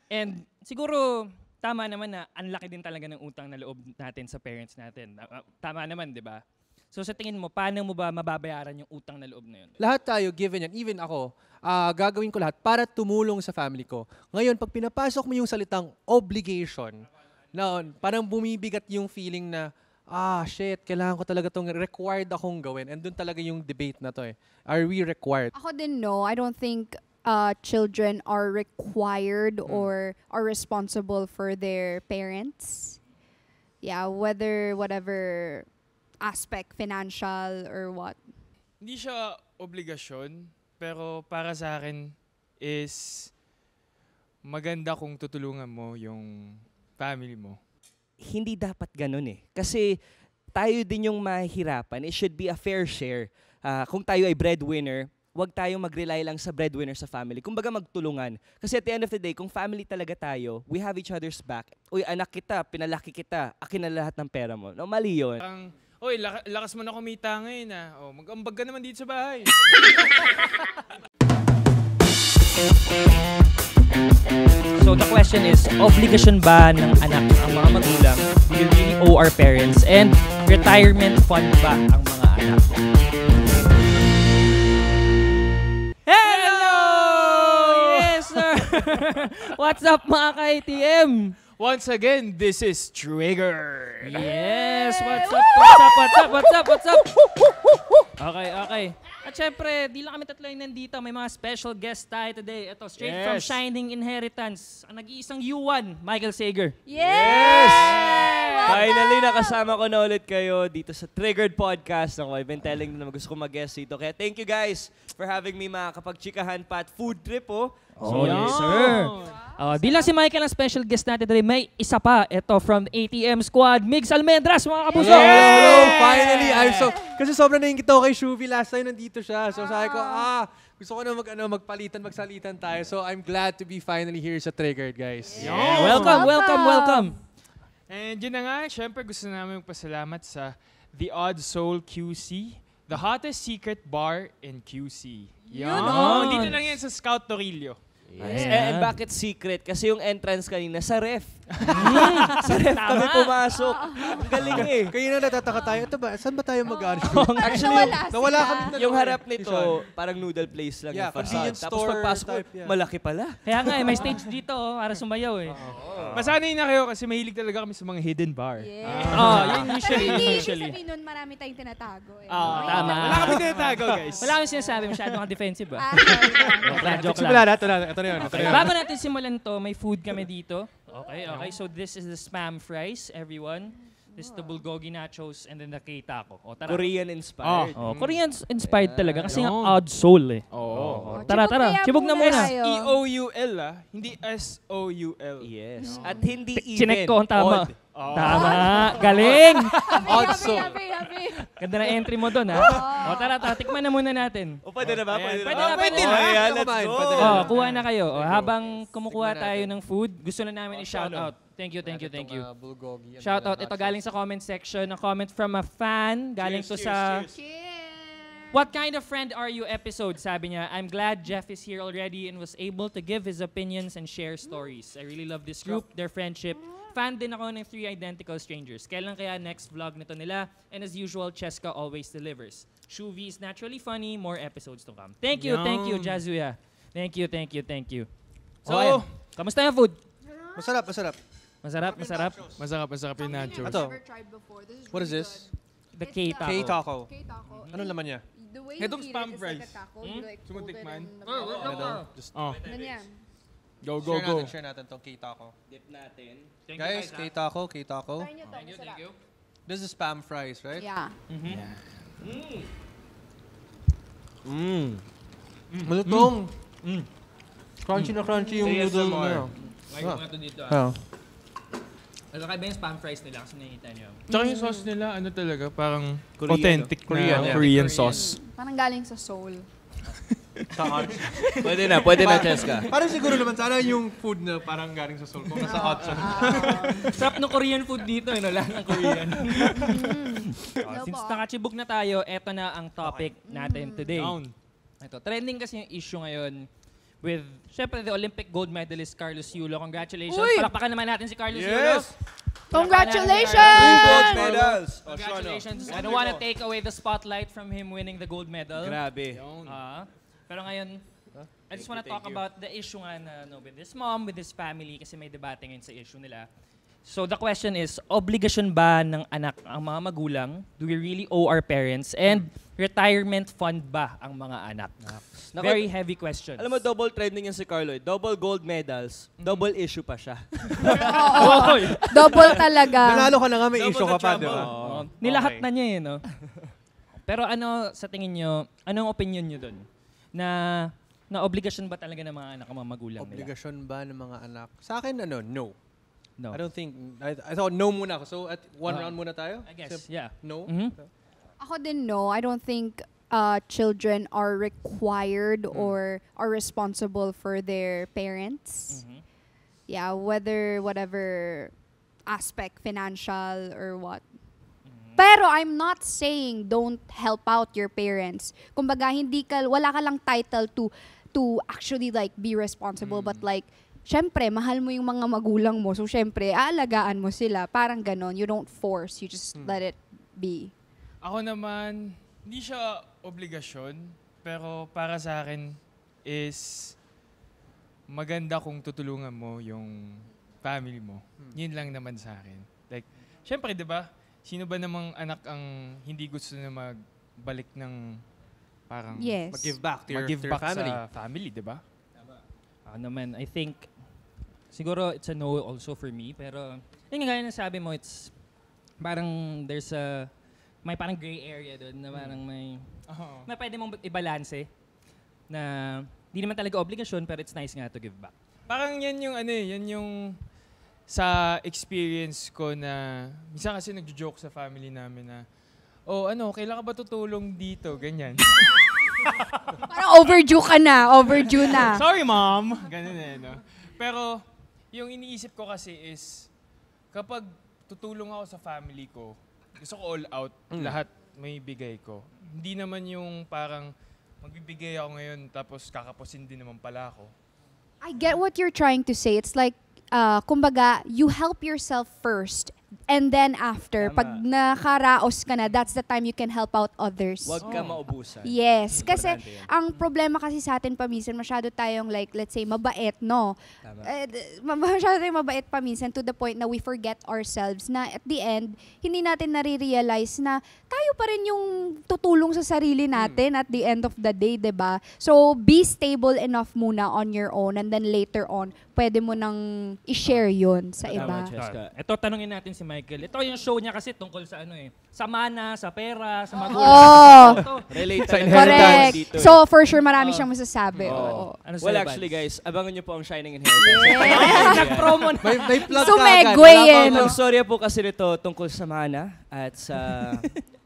And siguro, tama naman na ang laki din talaga ng utang na loob natin sa parents natin. Tama naman, di ba? So sa tingin mo, paano mo ba mababayaran yung utang na loob na yun? Lahat tayo, given yan. Even ako, gagawin ko lahat para tumulong sa family ko. Ngayon, pag pinapasok mo yung salitang obligation, parang bumibigat yung feeling na, shit, kailangan ko talaga itong required akong gawin. And doon talaga yung debate na to eh. Are we required? Ako din, no. I don't think children are required or are responsible for their parents. Yeah, whatever aspect, financial or what. Hindi siya obligasyon, pero para sa akin is maganda kung tutulungan mo yung family mo. Hindi dapat ganun eh. Kasi tayo din yung mahihirapan. It should be a fair share. Kung tayo ay breadwinner, huwag tayong mag-rely lang sa breadwinner sa family. Kumbaga magtulungan. Kasi at the end of the day, kung family talaga tayo, we have each other's back. Uy, anak kita, pinalaki kita, akin na lahat ng pera mo. No, mali yun. Oy, lakas mo na kumita ngayon mag-ambag ka naman dito sa bahay. So the question is, obligasyon ba ng anak ang mga magulang? Do we really owe our parents? And retirement fund ba ang mga anak? Hello! Yes, sir! What's up mga ka-ATM? Once again, this is Trigger. Yes! What's up? Okay. At syempre, di lang kami tatlo yung nandito. May mga special guest tayo today. Ito, straight from Shining Inheritance. Ang nag-iisang U1, Michael Sager. Yes! Finally, nakasama ko na ulit kayo dito sa Triggered Podcast. I've been telling na gusto ko mag-guest dito. Kaya thank you guys for having me makakapag-chikahan pa at food trip, So, yes, sir. Di lang si Michael ang special guest natin today. May isa pa. Ito, from ATM Squad, Migs Almendras, mga kapuso. Hello! Finally! Kasi sobrang naingit ako kay Shuvi. Last time nandito siya. So sabi ko, gusto ko na magsalitan tayo. So I'm glad to be finally here sa Triggered, guys. Yeah. Welcome. And yun na nga, syempre gusto namin magpasalamat sa The Odd Soul QC, the hottest secret bar in QC. Dito lang yan sa Scout Torillo. Yes. And bakit secret? Kasi yung entrance kanina sa ref. Sa ref kami pumasok. Galing eh. Kaya na natataka tayo. Ito ba? Saan ba tayo mag-arch? Actually, nawala kami. Yung harap nito, parang noodle place lang. Yeah, convenience Tapos store pagpasok ko, type, malaki pala. Kaya nga, may stage dito para sumayaw eh. Masanay na kayo kasi mahilig talaga kami sa mga hidden bar. Yun Pero hindi usually. sabihin nun, marami tayong tinatago. Tama. Wala kami tinatago, guys. Wala kami sinasabi, masyado kang defensive Joke Simula lang. na. Ito na yun. Bago natin simulan to, may food kami dito. Okay. So this is the spam fries, everyone. This is the bulgogi nachos and then the K-taco. Tara. Korean-inspired. Korean-inspired talaga kasi nga odd soul eh. Tara. Sibog na muna. S-E-O-U-L hindi S-O-U-L. Yes. At hindi even. Chinek ko ang tama. Odd. Tama. Galing! Odd soul. Happy. Ganda na entry mo doon, ha? Tara, tikman na muna natin. Pwede na ba? Pwede na. Ayan, let's go. Kuha na kayo. Habang kumukuha tayo ng food, gusto na namin i-shout out. Thank you. Shout out. Ito galing sa comment section. A comment from a fan. Galing to sa What Kind of Friend Are You episode. Sabi niya, I'm glad Jeff is here already and was able to give his opinions and share stories. I really love this group, their friendship. Fan din ako ng 3 Identical Strangers. Kailan kaya next vlog nito nila? And as usual, Cheska always delivers. Shuvi is naturally funny. More episodes to come. Thank you, Jazuya. Thank you. So, kamusta yung food? Masarap. Masarap yung nachos. Ito. What is this? The K-taco. K-taco. Ano laman niya? The way Itong you spam eat it is fries. like a taco. You like fold it Sumutikman? in the Just Ganyan. Go. Share natin tong K-taco. Dip natin. Guys, K-taco. Try nyo to. Masarap. This is spam fries, right? Yeah. Malutong. Crunchy na crunchy yung noodle na. Ito dito. Ano kaya ba yung spam fries nila kasi nakikita nyo? Tsaka yung sauce nila, talaga, parang Korean, authentic na Korean sauce. Parang galing sa soul. Pwede na, Cheska. Parang siguro naman sana yung food na parang galing sa soul. Kung nasa hot sauce. Sarap ng Korean food dito, lahat ng Korean. Since nakachibog na tayo, eto na ang topic natin today. Ito, trending kasi yung issue ngayon with, syempre, the Olympic gold medalist Carlos Yulo. Congratulations. Uy! Palakpakan naman natin si Carlos Yulo. Yes! Congratulations! Gold medals! Congratulations. I don't want to take away the spotlight from him winning the gold medal. Grabe. Pero ngayon, I just want to talk about the issue nga na, with his mom, with his family, kasi may debate ngayon sa issue nila. So the question is, obligasyon ba ng anak ang mga magulang? Do we really owe our parents? And retirement fund ba ang mga anak? Nako, Very heavy question. Alam mo, double trending yan si Carlo. Double gold medals, double issue pa siya. Double talaga. Nanalo ka na nga, may Double issue the ka pa, trouble. di ba? Nilahat na niya eh, no? Pero ano, sa tingin nyo, anong opinion nyo dun? Na obligasyon ba talaga ng mga anak ang mga magulang nila? Obligasyon ba ng mga anak? Sa akin, no. No. I don't think, I thought no muna ako. So, at one round muna tayo? I guess, Sim- yeah. No? Mhm. Ako din no. I don't think children are required or are responsible for their parents. Mhm. Yeah, whether whatever aspect, financial or what. Pero I'm not saying don't help out your parents. Kumbaga wala ka lang title to actually like be responsible, but like syempre mahal mo yung mga magulang mo. So syempre aalagaan mo sila. Parang ganon. You don't force, you just let it be. Ako naman, hindi siya obligasyon, pero para sa akin is maganda kung tutulungan mo yung family mo. Yun lang naman sa akin. Like, syempre, di ba? Sino ba namang anak ang hindi gusto na magbalik ng parang Yes. Mag-give back to mag-give your back family. sa family, di ba? Ako naman, I think, siguro it's a no also for me. Pero, yun nga gaya na sabi mo, it's parang may parang gray area doon na parang may pwede mong ibalanse na di naman talaga obligasyon pero it's nice nga to give back. Parang yan yung sa experience ko na minsan kasi nagjo-joke sa family namin na kailan ka ba tutulong dito? Ganyan. Parang overdue na. Sorry, mom! Ganun no? Pero, yung iniisip ko kasi is, kapag tutulong ako sa family ko, gusto ko all out, lahat may bigay ko. Hindi naman yung parang magbibigay ako ngayon tapos kakapusin din naman pala ako. I get what you're trying to say. It's like, kumbaga, you help yourself first. And then after, Tama. pag nakaraos ka na, that's the time you can help out others. Huwag ka maubusan. Yes. Kasi, Importante yan. ang problema kasi sa atin paminsan, masyado tayong like, let's say, mabait, no? Tama. Masyado tayong mabait paminsan to the point na we forget ourselves na at the end, hindi natin nare-realize na tayo pa rin yung tutulong sa sarili natin at the end of the day, 'di ba? So, be stable enough muna on your own and then later on, pwede mo nang i-share yun sa iba. Tama, Cheska. Ito, tanungin natin si Michael. Ito yung show niya kasi tungkol sa sa mana, sa pera, sa magulang. Oh! Ito, Relate Sa talaga Correct. dito eh. So, for sure, marami siyang masasabi. Oo. ano Well, sa'yo, actually Vance? guys, abangan nyo po ang Shining Inheritance. Nag-promo na. May plug Sumegue ka agad. Wala eh, pa- no? Ang storya po kasi nito tungkol sa mana at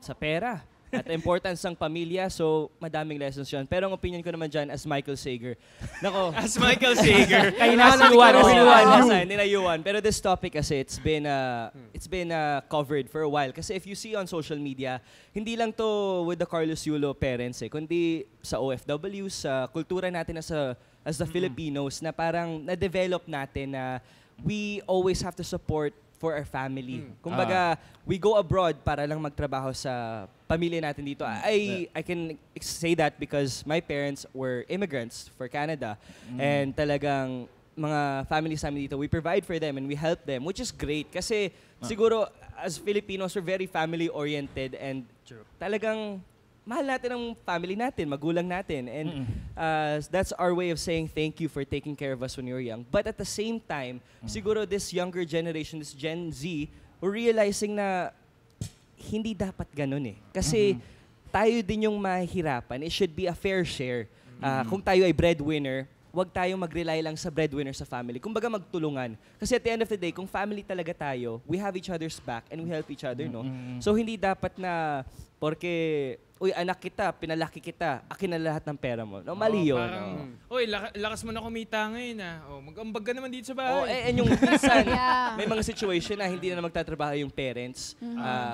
sa pera at importance ng pamilya. So, madaming lessons yun. Pero ang opinion ko naman dyan as Michael Sager. Nako, As Michael Sager. Kayo na si Juan. Ninayuan. Pero this topic kasi, it's been covered for a while. Kasi if you see on social media, hindi lang to with the Carlos Yulo parents kundi sa OFWs, sa kultura natin as the Filipinos na parang na-develop natin na we always have to support for our family. Kumbaga, we go abroad para lang magtrabaho sa pamilya natin dito. I can say that because my parents were immigrants for Canada and talagang mga families namin dito, we provide for them and we help them, which is great kasi siguro as Filipinos, we're very family-oriented and talagang mahal natin ang family natin, magulang natin. And that's our way of saying thank you for taking care of us when we were young. But at the same time, siguro this younger generation, this Gen Z, we're realizing na hindi dapat ganun eh. Kasi tayo din yung mahihirapan. It should be a fair share. Kung tayo ay breadwinner, wag tayong mag-rely lang sa breadwinner sa family. Kumbaga magtulungan. Kasi at the end of the day, kung family talaga tayo, we have each other's back and we help each other, no? So hindi dapat na porque anak kita, pinalaki kita, akin na lahat ng pera mo. No, mali yun. Parang, lakas mo na kumita ngayon mag-ambag ka naman dito sa Oh, bahay. and yung minsan, Yeah. may mga situation na hindi na magtatrabaho yung parents.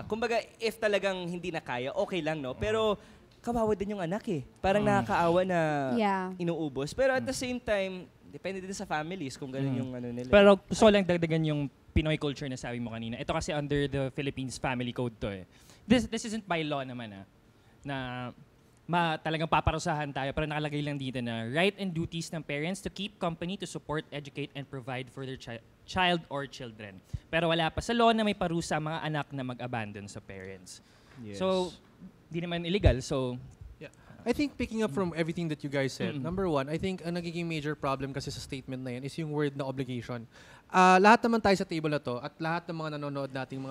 Kumbaga, if talagang hindi na kaya, okay lang, no? Pero kawawa din yung anak eh. Parang nakakaawa na Yeah. inuubos. Pero at the same time, depende din sa families kung gano'n yung ano nila. Pero gusto ko lang dagdagan yung Pinoy culture na sabi mo kanina. Ito kasi under the Philippines family code to eh. This isn't by law naman na talagang paparusahan tayo, pero nakalagay lang dito na right and duties ng parents to keep company, to support, educate, and provide for their child or children. Pero wala pa sa law na may parusa mga anak na mag-abandon sa parents. Yes. So, di naman illegal. So, I think picking up from everything that you guys said, number one, I think ang nagiging major problem kasi sa statement na yan is yung word na obligation. Lahat naman tayo sa table na to at lahat ng mga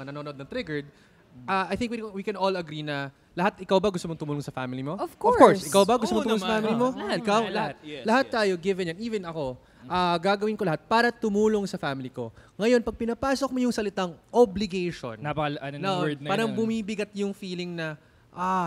nanonood ng Triggered, I think we can all agree na ikaw ba gusto mong tumulong sa family mo? Of course. Ikaw ba gusto mong tumulong sa family mo? Lahat. Ikaw, Lahat. Yes, lahat yes. tayo, given yan. Even ako, gagawin ko lahat para tumulong sa family ko. Ngayon, pag pinapasok mo yung salitang obligation, ng word na parang yun. bumibigat yung feeling na,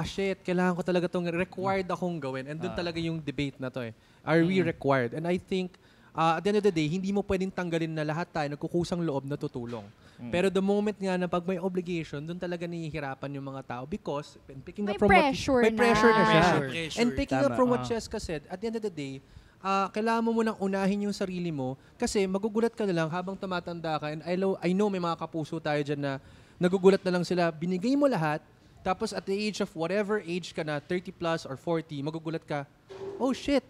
shit, kailangan ko talaga itong required akong gawin. And doon talaga yung debate na to eh. Are we required? And I think, at the end of the day, hindi mo pwedeng tanggalin na lahat tayo nagkukusang loob na tutulong. Pero the moment nga na pag may obligation, doon talaga nahihirapan yung mga tao because, and picking May up from pressure may pressure na siya. Pressure. And picking up Tama. from what Cheska said, at the end of the day, kailangan mo munang unahin yung sarili mo kasi magugulat ka na lang habang tumatanda ka. And I know may mga kapuso tayo dyan na nagugulat na lang sila, binigay mo lahat, tapos at the age of whatever age ka na, 30 plus or 40, magugulat ka, oh shit,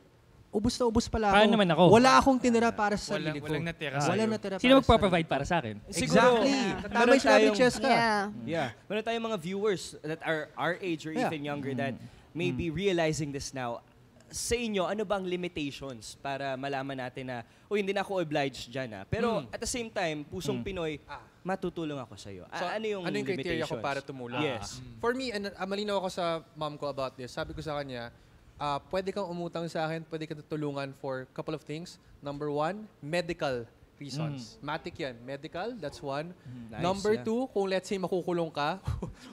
ubus na ubus pala ako. Paano naman ako? Wala akong tinira para sa sarili ko. Walang natira Walang sa'yo. natira Sino para sa magpa-provide sarili para sa akin? ko. Exactly. Tama Meron yung sinabi ni tayong- Cheska. Yeah. Meron tayong mga viewers that are our age or Yeah. even younger that may be realizing this now. Sa inyo, ano bang limitations para malaman natin na, hindi na ako obliged dyan Pero at the same time, pusong Pinoy, matutulong ako sa'yo. So, ano yung criteria ko limitations? para tumulong? Yes. For me, and malinaw ako sa mom ko about this. Sabi ko sa kanya, pwede kang umutang sa akin, pwede ka tutulungan for a couple of things. Number one, medical reasons. Matic yan. Medical, that's one. Nice, Number yeah. two, kung let's say makukulong ka,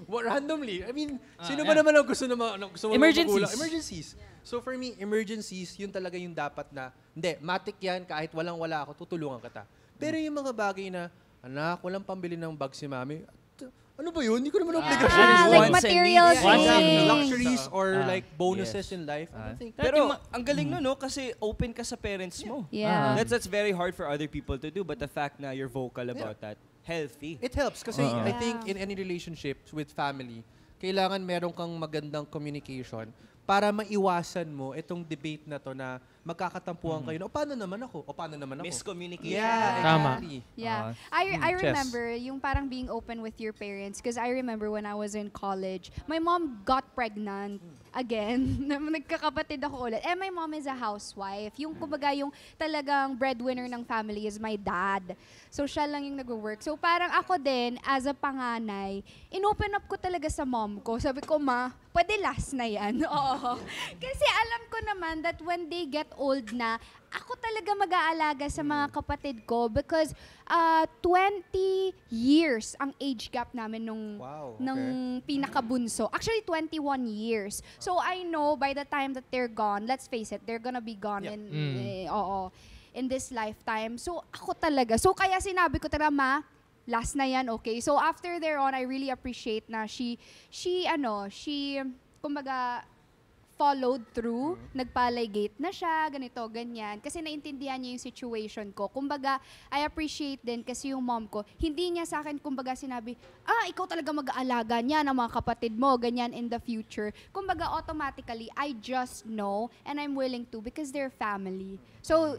randomly. I mean, sino ba naman ang gusto mo Emergencies. magulang? Emergencies. So for me, emergencies, yun talaga yung dapat na, hindi, matic yan, kahit walang-wala ako, tutulungan kita. Pero yung mga bagay na, anak, walang pambili ng bag si mami, ano ba yun? Hindi ko naman obligasyon. Like Wants and material needs. Wants and things. needs. Luxuries or like bonuses Yes. in life. I don't think. Pero ang galing no, kasi open ka sa parents mo. Yeah. That's very hard for other people to do, but the fact na you're vocal about that, healthy. It helps kasi I Yeah. think in any relationships with family, kailangan meron kang magandang communication para maiwasan mo itong debate na to na magkakatampuhan kayo na, o paano naman ako? O paano naman ako? Miscommunication. Yeah, Tama. exactly. Yeah. I Chess. remember yung parang being open with your parents because I remember when I was in college, my mom got pregnant again. Nagkakapatid ako ulit. And my mom is a housewife. Yung kumbaga yung talagang breadwinner ng family is my dad. So siya lang yung nag-work. So parang ako din, as a panganay, inopen up ko talaga sa mom ko. Sabi ko, ma, pwede last na yan. Oo. Kasi alam ko naman that when they get old na, ako talaga mag-aalaga sa mga kapatid ko because 20 years ang age gap namin nung Wow, ng pinakabunso. Actually, 21 years. So I know by the time that they're gone, let's face it, they're gonna be gone in this lifetime. So ako talaga. So kaya sinabi ko talaga, ma, last na yan, okay? So after thereon, I really appreciate na she kumbaga, followed through, nagpalay-gate na siya, ganito, ganyan. Kasi naintindihan niya yung situation ko. Kumbaga, I appreciate din kasi yung mom ko, hindi niya sa akin, kumbaga, sinabi, ikaw talaga mag-aalaga niya ng mga kapatid mo, ganyan in the future. Kumbaga, automatically, I just know and I'm willing to because they're family. So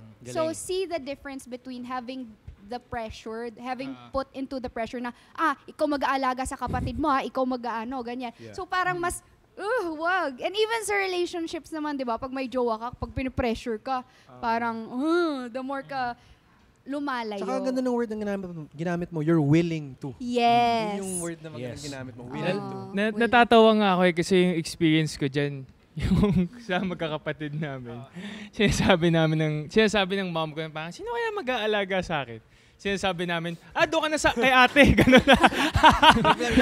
see the difference between having the pressure, having put into the pressure na, ikaw mag-aalaga sa kapatid mo, ikaw mag-aano, ganyan. Yeah. So parang mas, wag. And even sa relationships naman, di ba, pag may jowa ka, pag pinipressure ka, parang, the more ka lumalayo. Tsaka ang ganda ng word na ginamit mo, you're willing to. Yes. Yun yung word na magandang Yes. ginamit mo, willing to. Natatawa nga ako kasi yung experience ko dyan, yung sa magkakapatid namin. Sinasabi ng mom ko, parang, sino kaya mag-aalaga sa akin? Sinasabi namin, doon ka na kay ate, gano'n na.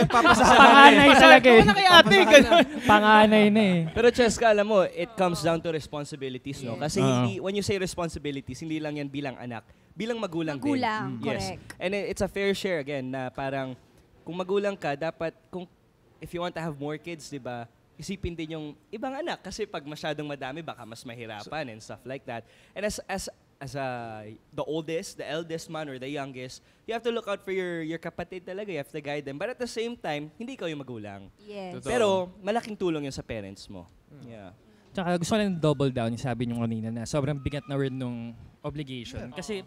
Panganay talaga eh. Doon na kay ate, gano'n. Panganay na eh. Pero Cheska, alam mo, it comes down to responsibilities, no? Kasi when you say responsibilities, hindi lang yan bilang anak, bilang magulang din. Magulang, Yes. correct. And it's a fair share again na parang kung magulang ka, dapat if you want to have more kids, 'di ba? isipin din yung ibang anak kasi pag masyadong madami baka mas mahirapan and stuff like that. And the eldest man or the youngest, you have to look out for your kapatid talaga. You have to guide them. But at the same time, hindi ikaw yung magulang. Yes. Totoo. Pero malaking tulong yun sa parents mo. Yeah. Tsaka gusto ko lang double down yung sabi niyo kanina na sobrang bigat na word nung obligation. Kasi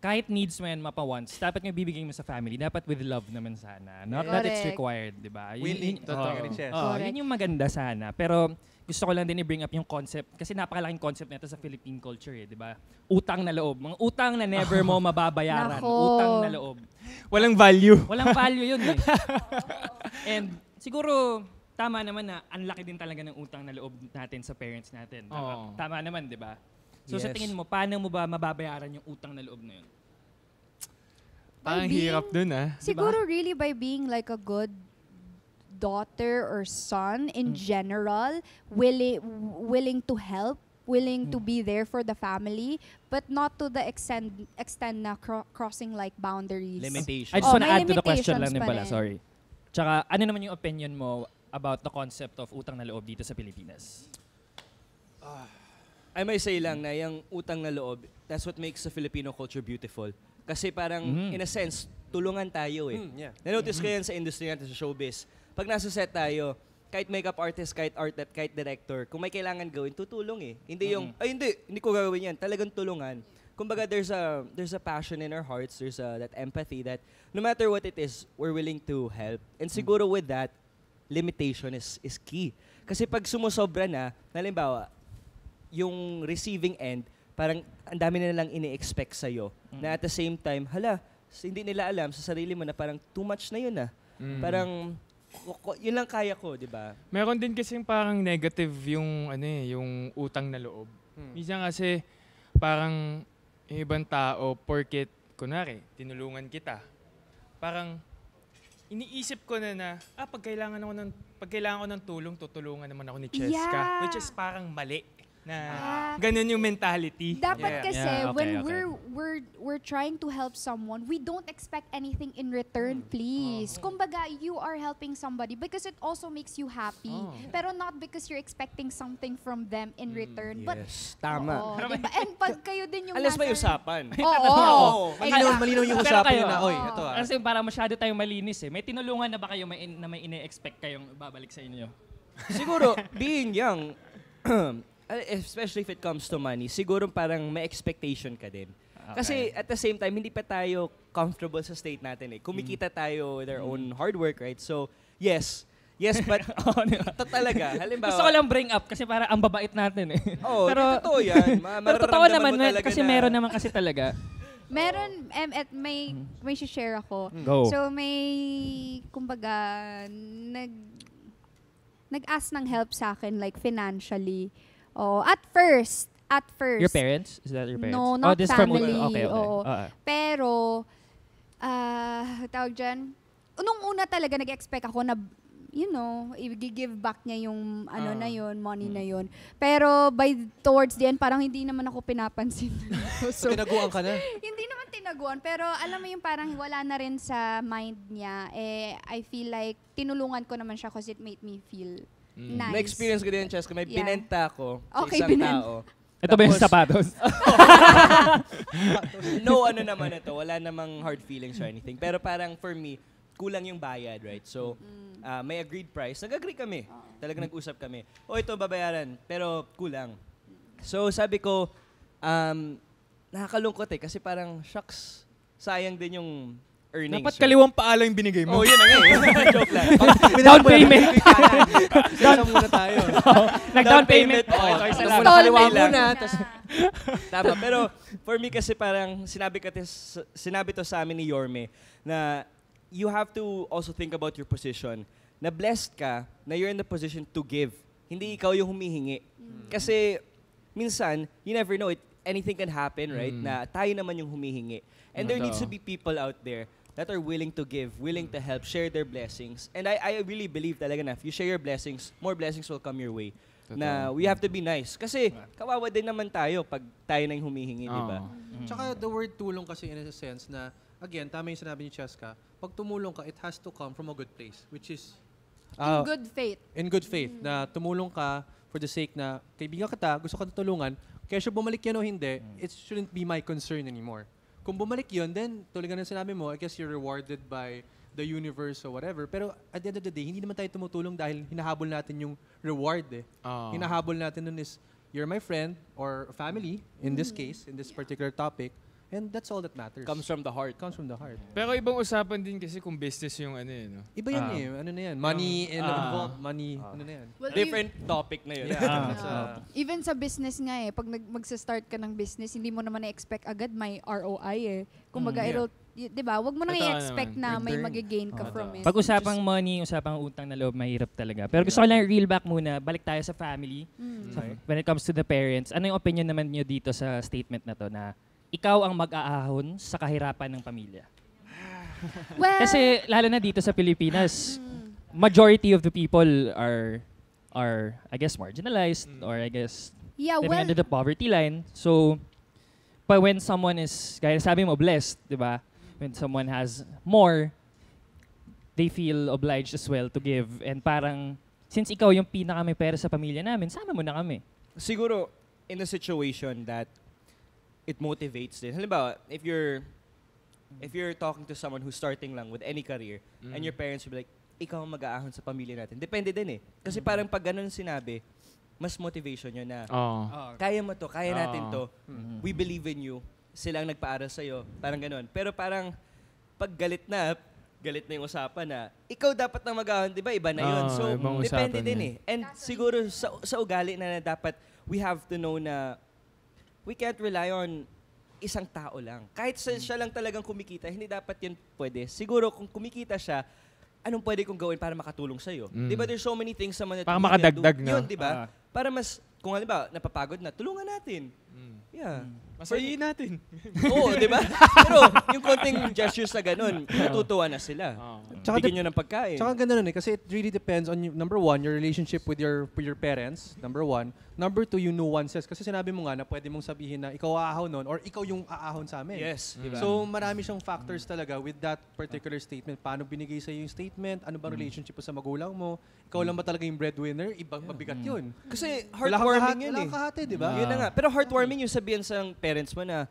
kahit needs mo yan, mapa-wants, dapat nga bibigay mo sa family. Dapat with love naman sana. Not that it's Correct. required, di ba? Willing. Totoo. Correct. Yun yung maganda sana. Pero gusto ko lang din i-bring up yung concept. Kasi napakalaking concept nito sa Philippine culture, di ba? Utang na loob. Mga utang na never mo mababayaran. Nako. Utang na loob. Walang value. Walang value yun eh. And siguro, tama naman na ang laki din talaga ng utang na loob natin sa parents natin. Oo. Tama naman, di ba? So sa Yes. tingin mo, paano mo ba mababayaran yung utang na loob na yun? Parang being- hirap dun Siguro really by being like a good daughter or son in general, willing to help, willing to be there for the family, but not to the extent na crossing like boundaries. Limitation. I just Oh, wanna may add to the question limitations lang din pa pala, rin. sorry. Tsaka, ano naman yung opinion mo about the concept of utang na loob dito sa Pilipinas? I may say lang na yung utang na loob, that's what makes the Filipino culture beautiful. Kasi parang, in a sense, tulungan tayo eh. Yeah. Na-notice ko yan sa industry natin, sa showbiz. Pag nasa set tayo, kahit makeup artist, kahit artist, kahit director, kung may kailangan gawin, tutulong eh. Hindi yung, ay hindi ko gagawin yan. Talagang tulungan. Kumbaga, there's a passion in our hearts, there's that empathy that no matter what it is, we're willing to help. And siguro with that, limitation is key. Kasi pag sumusobra na, halimbawa, yung receiving end, parang ang dami na lang ini-expect sa'yo. Na at the same time, hindi nila alam sa sarili mo na parang too much na yun ah. Parang, yun lang kaya ko, di ba? Meron din kasing parang negative yung yung utang na loob. Minsan kasi parang yung ibang tao porket kunwari tinulungan kita. Parang iniisip ko na pag kailangan ko ng tulong, tutulungan naman ako ni Cheska, Yeah. which is parang mali na ganun yung mentality. Dapat kasi Yeah, okay, when okay. we're trying to help someone, we don't expect anything in return, please. Kumbaga, you are helping somebody because it also makes you happy. Pero not because you're expecting something from them in return. But Yes, tama. Oo, diba? And pag kayo din yung Unless may nasa- usapan. Oo. Malinaw yung Pero usapan kayo, na, oy, ito ah. Kasi parang masyado tayong malinis eh. May tinulungan na ba kayo na may ine-expect kayong babalik sa inyo? Siguro, being young, especially if it comes to money, siguro parang may expectation ka din. Kasi at the same time, hindi pa tayo comfortable sa state natin eh. Kumikita tayo with our own hard work, right? So, yes, but ito talaga. Halimbawa, Gusto ko lang bring up kasi parang ang babait natin eh. Oo, pero totoo yan. pero totoo naman, mo talaga kasi na- meron naman kasi talaga. Meron, at may share ako. Go. So may, kumbaga, nag-ask ng help sa akin, like financially. Oh, at first. Your parents? Is that your parents? No, not this is from family. Okay. Oo. Oo. Pero, tawag dyan, nung una talaga nag-expect ako na, i-give back niya yung na yun, money na yun. Pero towards the end, parang hindi naman ako pinapansin. So, tinaguan ka na. Hindi naman tinaguan, pero alam mo yung parang wala na rin sa mind niya. I feel like tinulungan ko naman siya because it made me feel nice. Na-experience ko din, Cheska. May Yeah. binenta ko sa Okay, isang binenta. tao. Ito ba yung Tapos- sapatos? No, naman ito. Wala namang hard feelings or anything. Pero parang for me, kulang yung bayad, right? So, may agreed price. Nag-agree kami. Talaga nag-usap kami. Ito babayaran. Pero kulang. So, sabi ko, nakakalungkot eh. Kasi parang, shucks, sayang din yung earnings. Dapat right? kaliwang paala yung binigay mo. Oh, yun na nga eh. Joke lang. Down payment. Isa muna tayo. Nag-down payment. Oh, Okay, isa lang. Installment Kaliwa lang. muna. Tama. Pero for me kasi parang sinabi to sa amin ni Yorme na you have to also think about your position. Na blessed ka na you're in the position to give. Hindi ikaw yung humihingi. Kasi minsan, you never know it. Anything can happen, right? Na tayo naman yung humihingi. And there needs to be people out there that are willing to give, willing to help, share their blessings. And I really believe talaga na if you share your blessings, more blessings will come your way. Na we have to be nice. Kasi kawawa din naman tayo pag tayo na yung humihingi, di ba? Tsaka the word tulong kasi in a sense na, again, tama yung sinabi ni Cheska, pag tumulong ka, it has to come from a good place, which is In good faith. In good faith, na tumulong ka for the sake na kaibigan kita, gusto ka tutulungan, kaya siya bumalik yan o hindi, it shouldn't be my concern anymore. Kung bumalik yun, then tulad nga ng sinabi mo, I guess you're rewarded by the universe or whatever. Pero at the end of the day, hindi naman tayo tumutulong dahil hinahabol natin yung reward eh. Hinahabol natin nun is, you're my friend or family, in this case, in this particular topic, and that's all that matters. Comes from the heart. Comes from the heart. Pero ibang usapan din kasi kung business yung ano eh, no? Iba yan eh. Ano na yan? Money involved. Money. Ano na yan? Well, Different topic na yun. even sa business nga eh, pag magsa-start ka ng business, hindi mo naman na-expect agad may ROI eh. Kumbaga, di ba? Wag mo nang Ito, i-expect na may mag-gain ka from it. Pag usapang money, usapang utang na loob, mahirap talaga. Pero gusto ko lang reel back muna, balik tayo sa family. When it comes to the parents, ano yung opinion naman niyo dito sa statement na to na ikaw ang mag-aahon sa kahirapan ng pamilya? Well, Kasi lalo na dito sa Pilipinas, majority of the people are I guess marginalized or I guess yeah, living well, under the poverty line. So but when someone is, gaya sabi mo, blessed, di ba? When someone has more, they feel obliged as well to give. And parang, since ikaw yung pinaka may pera sa pamilya namin, sama mo na kami. Siguro, in a situation that it motivates din. Halimbawa, if you're talking to someone who's starting lang with any career, and your parents will be like, ikaw ang mag-aahon sa pamilya natin. Depende din eh. Kasi parang pag ganun sinabi, mas motivation yun na, kaya mo to, kaya natin to, we believe in you, sila ang nagpaaral sa'yo, parang ganun. Pero parang, pag galit na yung usapan na, ikaw dapat na mag-ahon, di ba? Iba na yun. So, depende din eh. And siguro, sa ugali na dapat, we have to know na, we can't rely on isang tao lang. Kahit siya lang talagang kumikita, hindi dapat yun pwede. Siguro kung kumikita siya, anong pwede kong gawin para makatulong sa'yo? Di ba there's so many things someone that Para we can makadagdag do. na. Yun, di ba? Para mas, kung halimbawa, napapagod na, tulungan natin. Yeah. Masayin natin. Oo, di ba? Pero yung konting gestures na ganun, natutuwa na sila. Tsaka Bigyan nyo ng pagkain. Tsaka ganun eh, kasi it really depends on, number one, your relationship with your parents, number one. Number two, yung nuances. Kasi sinabi mo nga na pwede mong sabihin na ikaw aahon nun or ikaw yung aahon sa amin. Yes, di ba? So marami siyang factors talaga with that particular statement. Paano binigay sa'yo yung statement? Ano ba relationship mo sa magulang mo? Ikaw lang ba talaga yung breadwinner? Mabigat yun. Kasi Wala kang heartwarming yun wala eh. kang kahati, di ba? Yun na nga. Pero heartwarming yung sabihan sa parents mo na,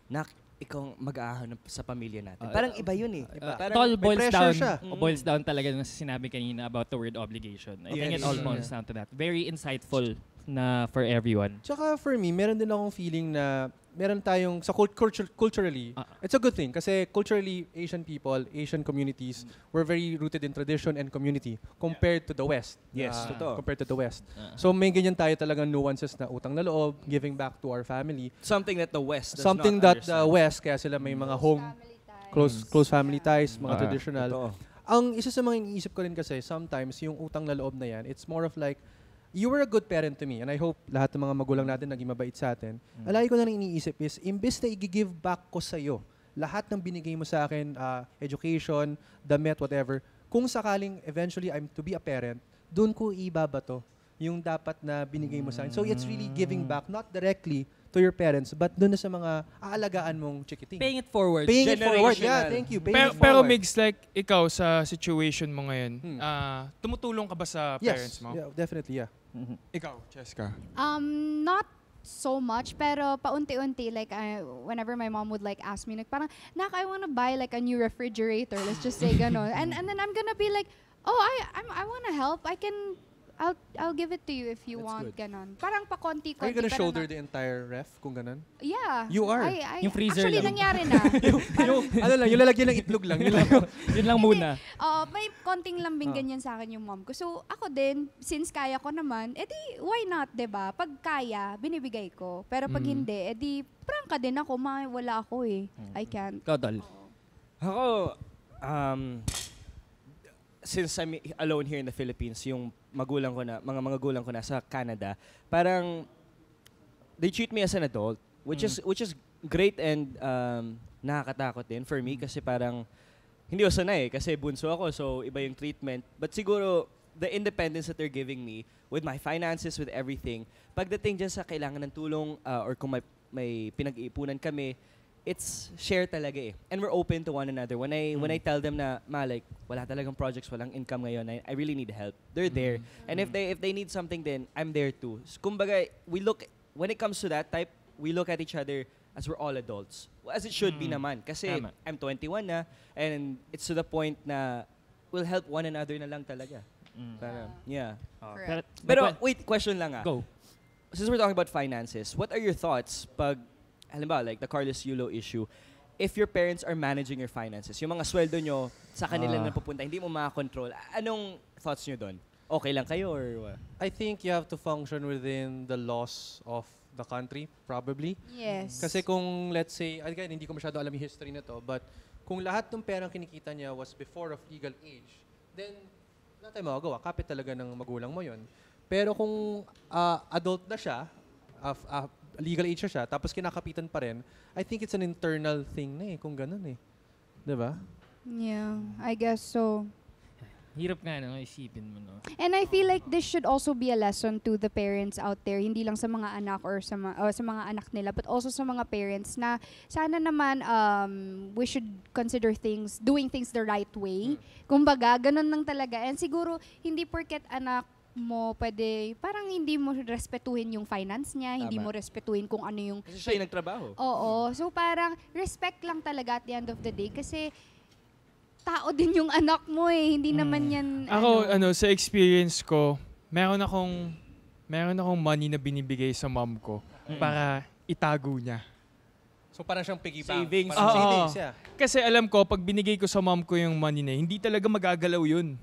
nak, ikaw mag-aahon sa pamilya natin. Parang iba yun eh. Diba? It all boils pressure down, siya. boils down talaga na sinabi kanina about the word obligation. I think it all boils down to that. Very insightful na for everyone. Tsaka for me, meron din akong feeling na meron tayong, sa culturally, it's a good thing kasi culturally, Asian people, Asian communities, we're very rooted in tradition and community compared to the West. Yes, totoo. Compared to the West. So may ganyan tayo talagang nuances na utang na loob, giving back to our family. Something that the West does Something not that the understand. West, kaya sila may mga home, close family ties, mga traditional. Totoo. Ang isa sa mga iniisip ko rin kasi, sometimes yung utang na loob na yan, it's more of like, you were a good parent to me and I hope lahat ng mga magulang natin naging mabait sa atin. Lagi ko na rin iniisip is, imbes na i-give back ko sa'yo, lahat ng binigay mo sa akin, education, damit, whatever, kung sakaling eventually I'm to be a parent, doon ko ibabato yung dapat na binigay mo sa akin. So it's really giving back, not directly to your parents, but doon na sa mga aalagaan mong chikiting. Paying it forward. Paying it forward. Generational. Yeah, thank you. Paying it Pero forward. Migs, like, ikaw sa situation mo ngayon, tumutulong ka ba sa parents Yes, mo? yeah, definitely, yeah. Ikaw, Cheska. Not so much, pero paunti-unti, like, whenever my mom would like ask me, like, parang, Nak, I wanna buy like a new refrigerator, let's just say ganon. And then I'm gonna be like, oh, I wanna help, I'll give it to you if you That's want, good. ganon. Parang pa-konti-konti. Are you gonna pero shoulder the entire ref kung ganun? Yeah. You are. Yung freezer actually, lang. nangyari na. Ano lang, yung lalagyan ng itlog lang. Yun lang. Yun lang muna. May konting lambing ganyan sa akin yung mom ko. So, ako din, since kaya ko naman, edi, why not, 'di ba? Pag kaya, binibigay ko. Pero pag hindi, edi, prangka din ako, wala ako eh. I can't. Kodol. Ako, since I'm alone here in the Philippines, yung mga magulang ko na sa Canada, parang they treat me as an adult, which is great and nakakatakot din for me kasi parang hindi ko sanay kasi bunso ako, so iba yung treatment. But siguro the independence that they're giving me with my finances, with everything, pagdating dyan sa kailangan ng tulong or kung may pinag-iipunan kami, it's share talaga eh. And we're open to one another. When I tell them na, like, wala talagang projects, walang income ngayon, I really need help. They're there. And if they need something, then I'm there too. So, kumbaga, when it comes to that type, we look at each other as we're all adults. As it should be naman. Kasi Tama. I'm 21 na, and it's to the point na we'll help one another na lang talaga. Para, yeah. Correct. Pero wait, question lang Go. Since we're talking about finances, what are your thoughts pag, halimbawa, like the Carlos Yulo issue, if your parents are managing your finances, yung mga sweldo nyo sa kanila na pupunta, hindi mo makakontrol, anong thoughts nyo doon? Okay lang kayo or what? I think you have to function within the laws of the country, probably. Yes. Kasi kung, let's say, again, hindi ko masyado alam yung history na to, but kung lahat ng perang kinikita niya was before of legal age, then, wala tayong magagawa. Kapit talaga ng magulang mo yon. Pero kung adult na siya, legal age na siya, tapos kinakapitan pa rin, I think it's an internal thing na eh, kung ganun eh. Diba? Yeah, I guess so. Hirap nga, no? Isipin mo, no? And I feel like this should also be a lesson to the parents out there, hindi lang sa mga anak or sa mga anak nila, but also sa mga parents na sana naman we should consider doing things the right way. Kumbaga, ganun lang talaga. And siguro, hindi porket anak mo pwede, parang hindi mo respetuhin yung finance niya, hindi mo respetuhin kung ano yung... Kasi siya yung nagtrabaho. Oo. So parang respect lang talaga at the end of the day kasi tao din yung anak mo eh. Hindi naman yan... Ako, sa experience ko, meron akong money na binibigay sa mom ko para itago niya. So parang siyang piggy bank. Savings. Parang Oo. savings, yeah. Kasi alam ko, pag binigay ko sa mom ko yung money na, hindi talaga magagalaw yun.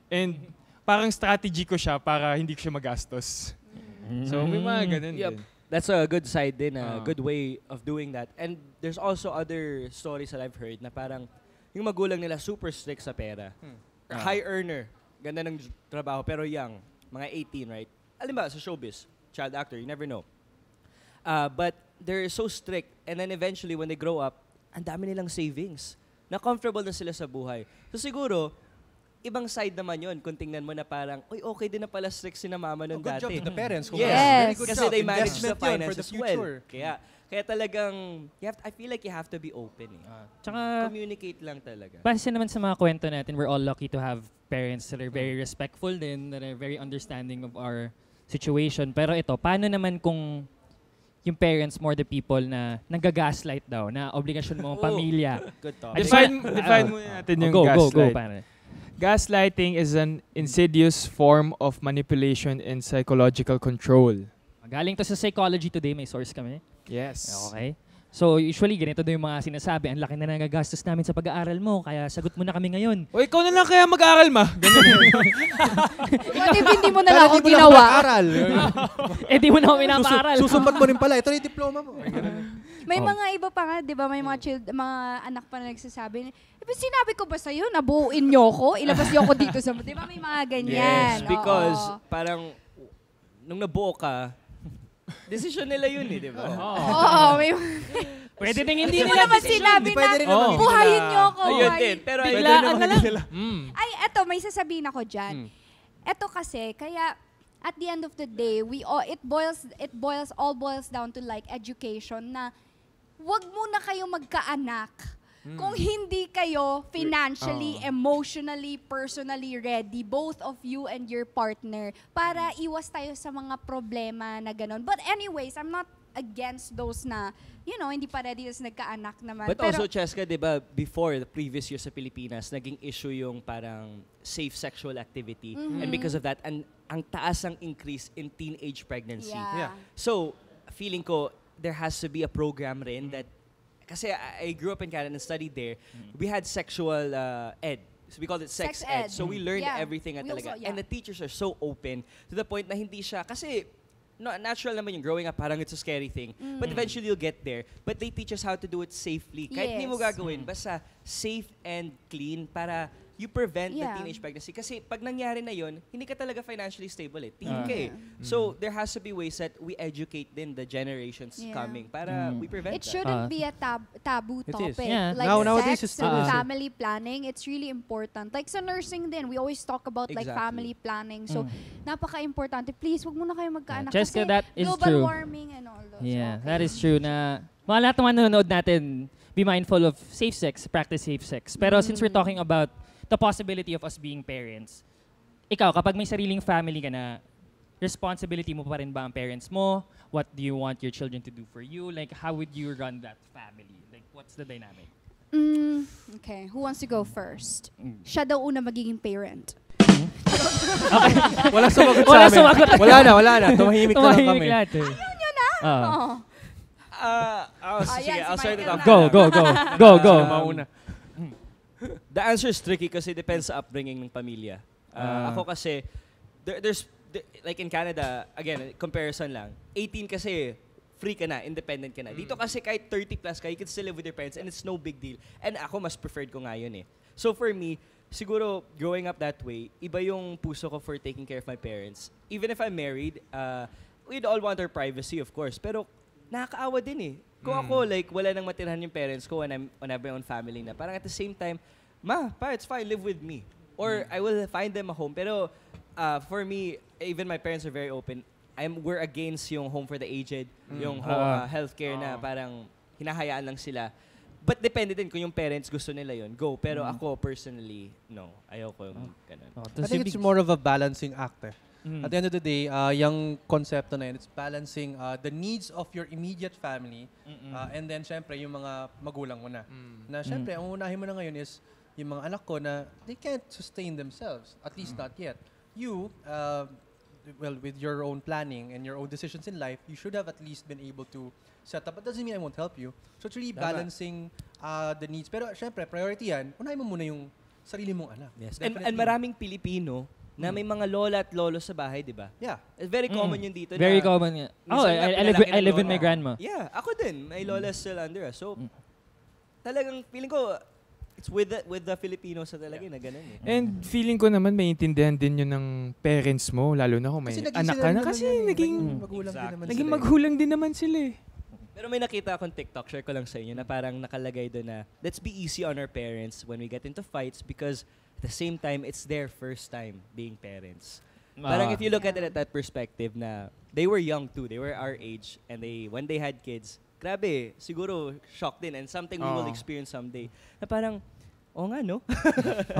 And parang strategy ko siya para hindi ko siya magastos. So may mga ganun Yep. din. That's a good side din, a good way of doing that. And there's also other stories that I've heard na parang yung magulang nila super strict sa pera. High earner, ganda ng trabaho, pero young, mga 18, right? Alam ba, sa showbiz, child actor, you never know. But they're so strict, and then eventually when they grow up, ang dami nilang savings. Na comfortable na sila sa buhay. So siguro, ibang side naman yun kung tingnan mo na parang, uy, okay din na pala strict si na mama nun Good dati. job to the parents. Yes. Very good Kasi job. they manage the Investment yun for finances the future. well. Kaya talagang, I feel like you have to be open eh. Tsaka, Communicate lang talaga. base naman sa mga kwento natin, we're all lucky to have parents that are very respectful din, that are very understanding of our situation. Pero ito, paano naman kung yung parents more the people na nagagaslight daw, na obligasyon mo ang pamilya? Good talk. Define muna natin yung Go, gaslight. pare. Gaslighting is an insidious form of manipulation and psychological control. Galing to sa Psychology Today, may source kami. Yes. Okay. So usually, ganito daw yung mga sinasabi, ang laki na nagagastos namin sa pag-aaral mo, kaya sagot mo na kami ngayon. O ikaw na lang kaya mag-aaral ma. Ganun. What if hindi mo na lang ako ginawa? Aral. Eh di mo na ako pinapaaral. Susumbat mo rin pala. Ito na yung diploma mo. May mga iba pa nga, di ba? May mga mga anak pa na nagsasabi, sinabi ko ba sa'yo, nabuuin niyo ako? Ilabas niyo ako dito sa... Di ba may mga ganyan? Yes, because Oo. parang nung nabuo ka, decision nila yun eh, di ba? Oo, may... Pwede ding Hindi hindi mo nila naman decision. sinabi Hindi na, pwede rin naman hindi buhayin nila- niyo ako. Ayun buhayin." din, pero Biglaan na lang. Ay, eto, may sasabihin ako dyan. Eto kasi, kaya at the end of the day, it boils down to like education na wag muna kayong magkaanak kung hindi kayo financially, emotionally, personally ready, both of you and your partner, para iwas tayo sa mga problema na ganun. But anyways, I'm not against those na, hindi pa ready tas nagkaanak naman. But also, Cheska, di ba, before the previous year sa Pilipinas, naging issue yung parang safe sexual activity. And because of that, ang taas ang increase in teenage pregnancy. Yeah. So, feeling ko, there has to be a program rin that, kasi I grew up in Canada and studied there, we had sexual ed. So we called it sex ed. So we learned everything at We talaga. also, yeah. And the teachers are so open to the point na hindi siya, kasi natural naman yung growing up, parang it's a scary thing. But eventually you'll get there. But they teach us how to do it safely. Kahit hindi mo Yes. gagawin, basta safe and clean para you prevent the Yeah. teenage pregnancy. Kasi pag nangyari na yon, hindi ka talaga financially stable eh. Teen ka eh. So there has to be ways that we educate din the generations Yeah. coming para we prevent It that. shouldn't be a taboo It is. topic. Yeah. Like Nowadays sex it's still and is. family planning, it's really important. Like sa nursing din, we always talk about like Exactly. family planning. So, napaka-importante. Please, wag muna kayo magkaanak Cheska, kasi that is global true. warming and all those. Yeah, Okay. that is true na mga lahat ng mga nanonood natin, be mindful of safe sex, practice safe sex. Pero since we're talking about the possibility of us being parents, ikaw, kapag may sariling family ka na, responsibility mo pa rin ba ang parents mo? What do you want your children to do for you? Like, how would you run that family? Like, what's the dynamic? Okay, who wants to go first? Siya daw una magiging parent. Walang sumagot Wala sa amin. sumagot. Wala na. Tumahimik na lang kami. lahat eh. Oh. Sige, yes, I'll start it Michael off. na. Go. Sino mauna? The answer is tricky kasi depends sa upbringing ng pamilya. Ako kasi, like in Canada, again, comparison lang, 18 kasi, free ka na, independent ka na. Dito kasi kahit 30 plus ka, you can still live with your parents and it's no big deal. And ako, mas preferred ko nga yun eh. So for me, siguro, growing up that way, iba yung puso ko for taking care of my parents. Even if I'm married, we'd all want our privacy, of course. Pero, nakakaawa din eh. Kung ako, like, wala nang matirhan yung parents ko when I have my own family na. Parang at the same time, it's fine, live with me. Or I will find them a home. Pero, for me, even my parents are very open. We're against yung home for the aged, yung healthcare na parang hinahayaan lang sila. But depende din kung yung parents gusto nila yun, go. Pero ako, personally, no. Ayoko yung ganun. I think it's more of a balancing act eh. At the end of the day, yung konsepto na yun, it's balancing the needs of your immediate family and then syempre yung mga magulang mo na. Na syempre, ang unahin mo na ngayon is yung mga anak ko na they can't sustain themselves, at least not yet. You, well, with your own planning and your own decisions in life, you should have at least been able to set up. But doesn't mean I won't help you. So it's really balancing the needs. Pero syempre, priority yan, unahin mo muna yung sarili mong anak. Yes. And maraming Pilipino na may mga lola at lolo sa bahay, di ba? Yeah. It's very common yun dito. Very na, common nga. Oh, minsan nga I pinalaki live ng with my lola. grandma. Yeah, ako din. My lola is still under us. So, talagang feeling ko, it's with the Filipinos na talaga na ganun eh. And feeling ko naman maintindihan din yun ng parents mo, lalo na kung may Kasi anak ka na. Kasi naging magulang din naman sila eh. Pero may nakita akong TikTok, share ko lang sa inyo, na parang nakalagay doon na, let's be easy on our parents when we get into fights because at the same time, it's their first time being parents. Parang if you look at it at that perspective na they were young too, they were our age, and when they had kids, grabe, siguro shock din and something we will experience someday. Na parang, nga no?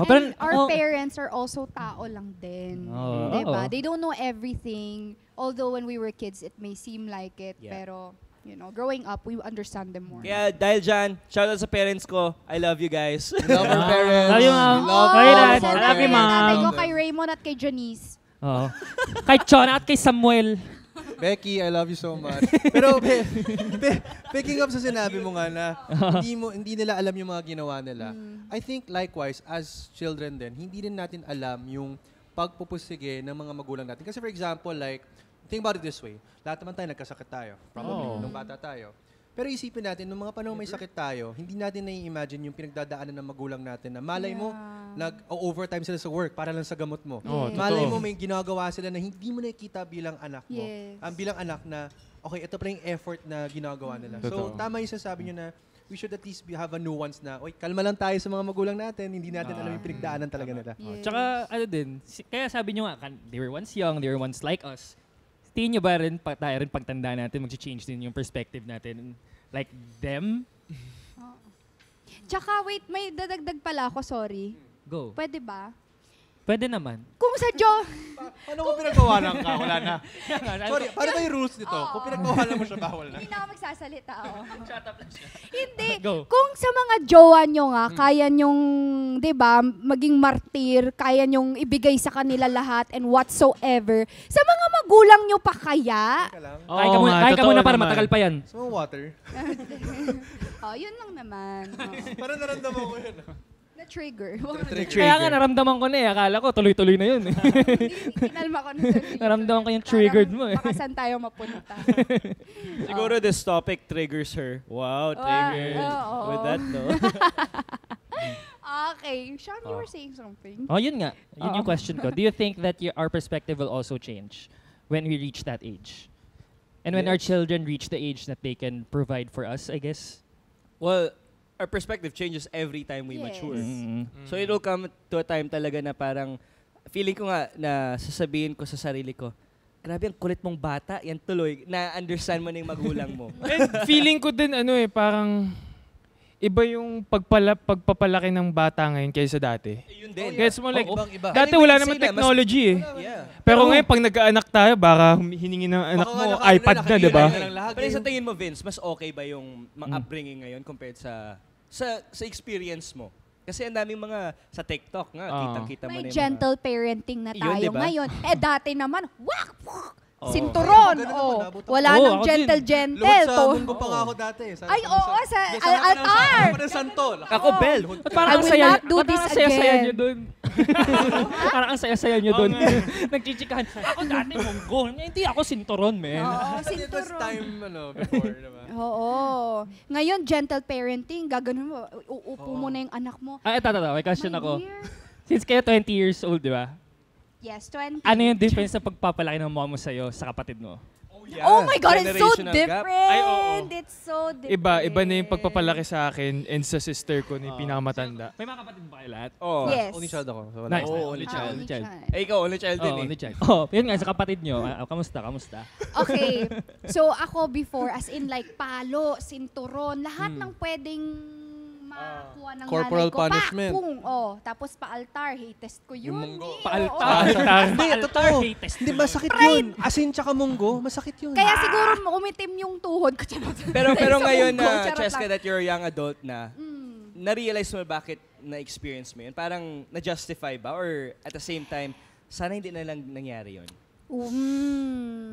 And our parents are also tao lang din. Diba? Oo. They don't know everything. Although when we were kids, it may seem like it. Yeah. Pero, you know, growing up, we understand them more. Kaya dahil dyan, shoutout sa parents ko, I love you guys. Love our parents. Love you, Mom. We love Hi, all Dad. of our I love you, parents. Mom. Tatay ko kay Raymond at kay Janice. Oo. Kay Chona at kay Samuel. Becky, I love you so much. Pero picking up sa sinabi mo nga na hindi nila alam yung mga ginawa nila. I think likewise, as children din, hindi rin natin alam yung pagpupusige ng mga magulang natin. Kasi for example, like, think about it this way. Lahat naman tayo nagkasakit tayo. Probably, nung bata tayo. Pero isipin natin, nung mga panahon may sakit tayo, hindi natin nai-imagine yung pinagdadaanan ng magulang natin na malay mo, nag-overtime sila sa work para lang sa gamot mo. Malay mo, may ginagawa sila na hindi mo nakikita bilang anak mo. Yes. Bilang anak na, okay, ito pala yung effort na ginagawa nila. So, tama yung sasabi nyo na we should at least have a nuance na, oy, kalma lang tayo sa mga magulang natin, hindi natin alam yung pinagdaanan talaga nila. Yeah. Tsaka, ano din, kaya sabi nyo nga, they were once young, they were once like us. Tingin nyo ba rin, tayo rin pagtanda natin, mag-change din yung perspective natin like them? Tsaka, wait, may dadagdag pala ako, sorry. Go. Pwede ba? Pwede naman. Kung sa Diyos, Paano kung pinagkawalan ka? Wala na. Sorry, paano ba yung rules nito? Kung pinagkawalan mo siya, bawal na. hindi na ako magsasalita. Shut up lang siya. Hindi. Go. Kung sa mga jowa nyo nga, kaya nyong, di ba, maging martir, kaya nyong ibigay sa kanila lahat and whatsoever, sa mga magulang nyo pa kaya? Teka lang. Kain ka muna, kain ka muna para matagal pa yan. Sa mga water. Yun lang naman. Parang naramdaman ko yun. Na-trigger. Kaya nga naramdaman ko na eh. Akala ko tuloy-tuloy na yun. Kinalma ko na sarili. Naramdaman ko yung triggered mo eh. Baka saan tayo mapunta. Siguro this topic triggers her. Wow, triggered. oo. With that, no? Okay. Sean, you were saying something. Oh, yun nga. Yun yung question ko. Do you think that our perspective will also change when we reach that age? And when our children reach the age that they can provide for us, I guess? Well, our perspective changes every time we Yes. mature. Mm-hmm. So it'll come to a time talaga na parang feeling ko nga na sasabihin ko sa sarili ko, grabe ang kulit mong bata, yan tuloy, na-understand mo na yung magulang mo. And feeling ko din, parang iba yung pagpapalaki ng bata ngayon kaysa dati. Yun din. Gets mo, like, Ibang-iba. dati wala naman technology Yeah. Pero ngayon, pag nagkaanak tayo, baka hiningi ng anak mo, iPad na, di ba? Pero sa tingin mo, Vince, mas okay ba yung mga upbringing ngayon compared sa experience mo? Kasi ang daming mga sa TikTok nga, kitang-kita mo na May yung gentle parenting na Yun, tayo diba? ngayon. Dati naman, sinturon. Wala nang ako din. gentle-gentle. Luhod sa munggo pa nga ako dati. Ay, oo, sa altar. Ako ng santo. Ako, Bel. Parang I ang will saya, not do parang this ang saya-saya again. nyo dun. Parang ang saya-saya nyo dun. Nagchichikahan. Ako dati munggo. Hindi ako sinturon, man. Oo, It was sinturon. time, before, diba? Oo. Ngayon, gentle parenting, gaganon mo, uupo mo na yung anak mo. May question My ako. dear. Since kayo 20 years old, di ba? Yes, 20. Ano yung difference sa pagpapalaki ng mama mo sa'yo sa kapatid mo? Oh my God, it's so Generational gap. different. Ay, oo. It's so different. Iba na yung pagpapalaki sa akin and sa sister ko ni pinakamatanda. May mga kapatid ba kayo lahat? Oh. Yes. Only child ako. So wala. Nice. Oo, only Ah, child. only child. child. Eh, ikaw, only child din Oh, eh. only child. Oh, yun nga, sa kapatid nyo. Kamusta? Okay. So, ako before, as in like palo, sinturon, lahat ng pwedeng makuha ng Corporal nanay ko. punishment. Pakpung. Tapos pa-altar. Hey, test ko yun. Yung munggo. eh. Paaltar. Hindi, totoo. Hindi, masakit yun. Asin tsaka munggo, masakit yun. Kaya siguro umitim yung tuhod ko. Charot. Pero Sa ngayon munggo, na, charot Cheska, lang. that you're a young adult na, na-realize mo bakit na-experience mo yun? Parang na-justify ba? Or at the same time, sana hindi na lang nangyari yun?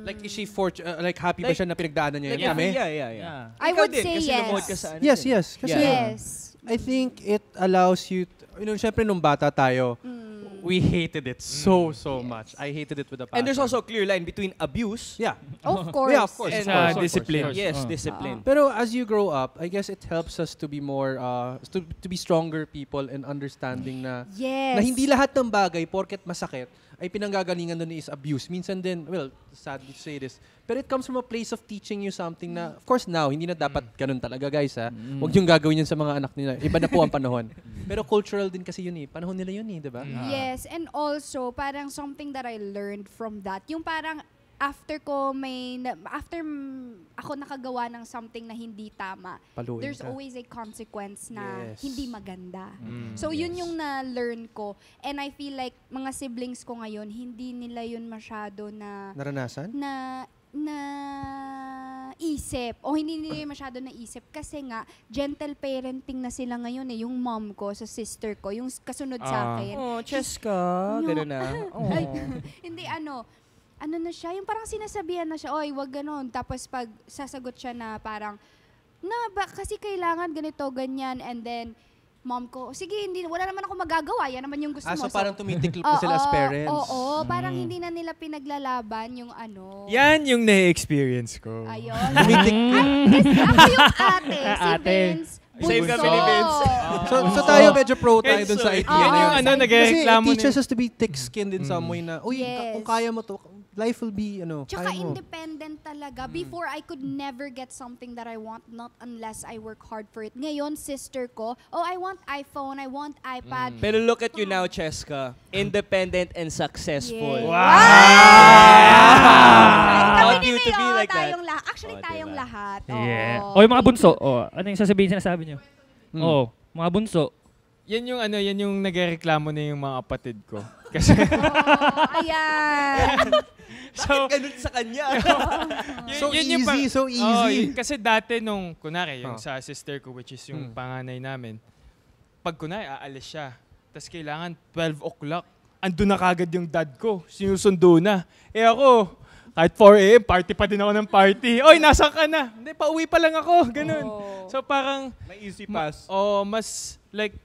Like, is she happy ba Like- siya na pinagdaanan niya yun kami? Yeah. I Ikaw would din, say kasi yes. lumuhod ka sa ano Yes, din. yes. Kasi Yes. I think it allows you, syempre nung bata tayo, we hated it so much. I hated it with a passion. And there's also a clear line between abuse Yeah. Of course. Yeah, of course. and discipline. Yes, discipline. Pero as you grow up, I guess it helps us to be more, to be stronger people and understanding na, Yes. na hindi lahat ng bagay, porket masakit, ay pinanggagalingan doon is abuse. Minsan din, well, sadly to say this, pero it comes from a place of teaching you something na, of course now, hindi na dapat ganun talaga guys ha. Huwag yung gagawin yun sa mga anak nila. Iba na po ang panahon. Pero cultural din kasi yun eh. Panahon nila yun eh, di ba? Yes, and also parang something that I learned from that, yung parang after ako nakagawa ng something na hindi tama, Paluin there's ka. always a consequence na Yes. hindi maganda. So yun yung na-learn ko, and I feel like mga siblings ko ngayon, hindi nila yun masyado Naranasan? na isip o hindi nila masyado na isip kasi nga gentle parenting na sila ngayon eh, yung mom ko sa sister ko, yung kasunod sa akin. Oh, Cheska. Ganun na. Ay, hindi ano na siya, yung parang sinasabihan na siya, oy, wag ganon. Tapos pag sasagot siya na parang, kasi kailangan ganito, ganyan. And then, mom ko, sige, wala naman ako magagawa. Yan naman yung gusto mo. So parang tumitiklop na sila as parents. Oo, parang hindi na nila pinaglalaban yung ano. Yan yung na-experience ko. Ayun. Ako yung ate, si Ate. Vince. Same bunso. kami ni Vince. So tayo medyo pro tayo dun sa idea Oo, na yun. Ano, Kasi Kasi it nag-reklamo teaches us to be thick-skinned in some way na, uy, Yes. kung kaya mo to, life will be, Tsaka kaya mo. independent talaga. Before, I could never get something that I want, not unless I work hard for it. Ngayon, sister ko, I want iPhone, I want iPad. Pero look at you now, Cheska. Independent and successful. Yeah. Proud Kami you ni to be May, like that. tayong lahat. Actually, Oh, tayong diba? lahat. Yeah. Oo. O yung mga bunso. Ano yung sinasabi nyo? Mga bunso. Yan yung nagreklamo na yung mga kapatid ko. Kasi, Ayan. So, ganun sa kanya. So yung easy, so easy. kasi dati nung, kunwari, yung Oh. sa sister ko, which is yung panganay namin, pag kunwari, aalis siya. Tapos kailangan 12 o'clock. Andun na kagad yung dad ko. Sinusundo na. Eh ako, kahit 4 a.m., party pa din ako ng party. Oy, nasaan ka na? Hindi, pauwi pa lang ako. Ganun. So parang, May easy pass. mas like,